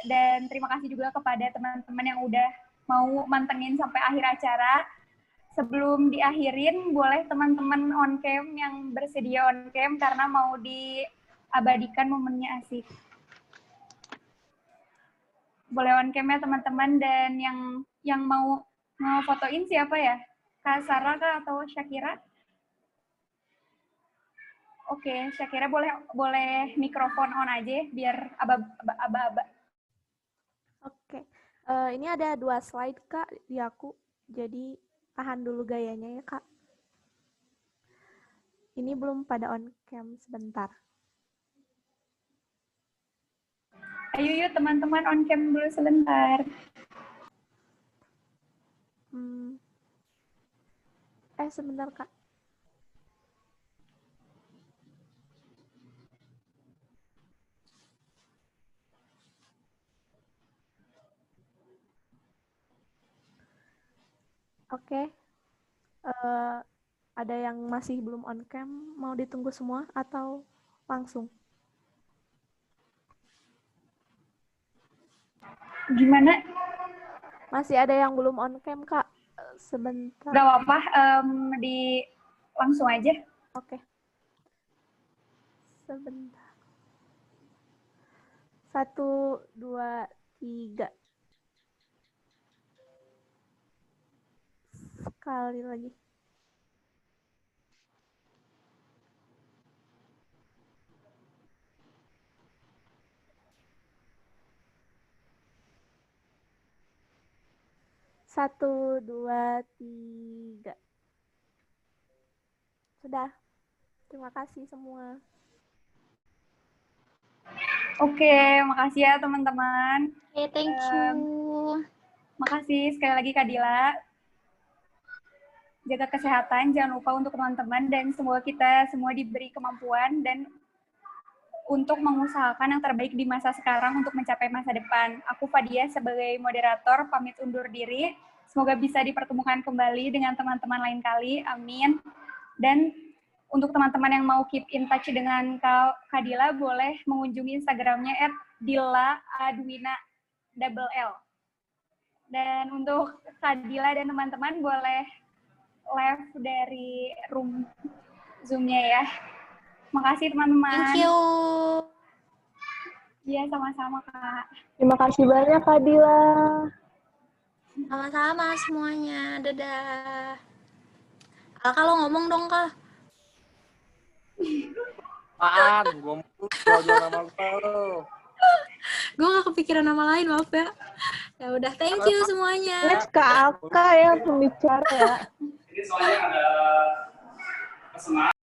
dan terima kasih juga kepada teman-teman yang udah mau mantengin sampai akhir acara. Sebelum diakhirin, boleh teman-teman on cam yang bersedia on cam karena mau diabadikan momennya asik. Boleh on cam ya teman-teman, dan yang mau fotoin siapa ya? Kak Sarah kah atau Syakira? Oke, Syakira boleh mikrofon on aja biar aba-aba. Oke, ini ada 2 slide Kak di aku, jadi tahan dulu gayanya ya Kak. Ini belum pada on cam, sebentar. Ayo yuk teman-teman on cam dulu sebentar. Sebentar Kak. Oke. Ada yang masih belum on cam, mau ditunggu semua atau langsung? Gimana? Masih ada yang belum on cam Kak, sebentar. Gak apa-apa, langsung aja. Oke. Sebentar. 1, 2, 3. Sekali lagi. Satu, 2, 3. Sudah. Terima kasih semua. Oke, makasih ya teman-teman. Oke, thank you. Makasih sekali lagi Kak Dila. Jaga kesehatan, jangan lupa untuk teman-teman, dan semoga kita semua diberi kemampuan dan untuk mengusahakan yang terbaik di masa sekarang untuk mencapai masa depan. Aku Fadia sebagai moderator pamit undur diri. Semoga bisa dipertemukan kembali dengan teman-teman lain kali. Amin. Dan untuk teman-teman yang mau keep in touch dengan Kak Dila, boleh mengunjungi Instagramnya @dilaadwina_l. Dan untuk Kak Dila dan teman-teman boleh live dari room Zoom-nya ya. Makasih teman-teman. Thank you. Iya, sama-sama Kak. Terima kasih banyak Kak Dila. Sama-sama semuanya. Dadah. Kalau ngomong dong, Kak. Apaan? Gue mau jual nama lo. Gue gak kepikiran nama lain, maaf ya. Ya udah, thank you semuanya. Next Kak Alka ya pembicara ya. Ini soalnya ada pesanan.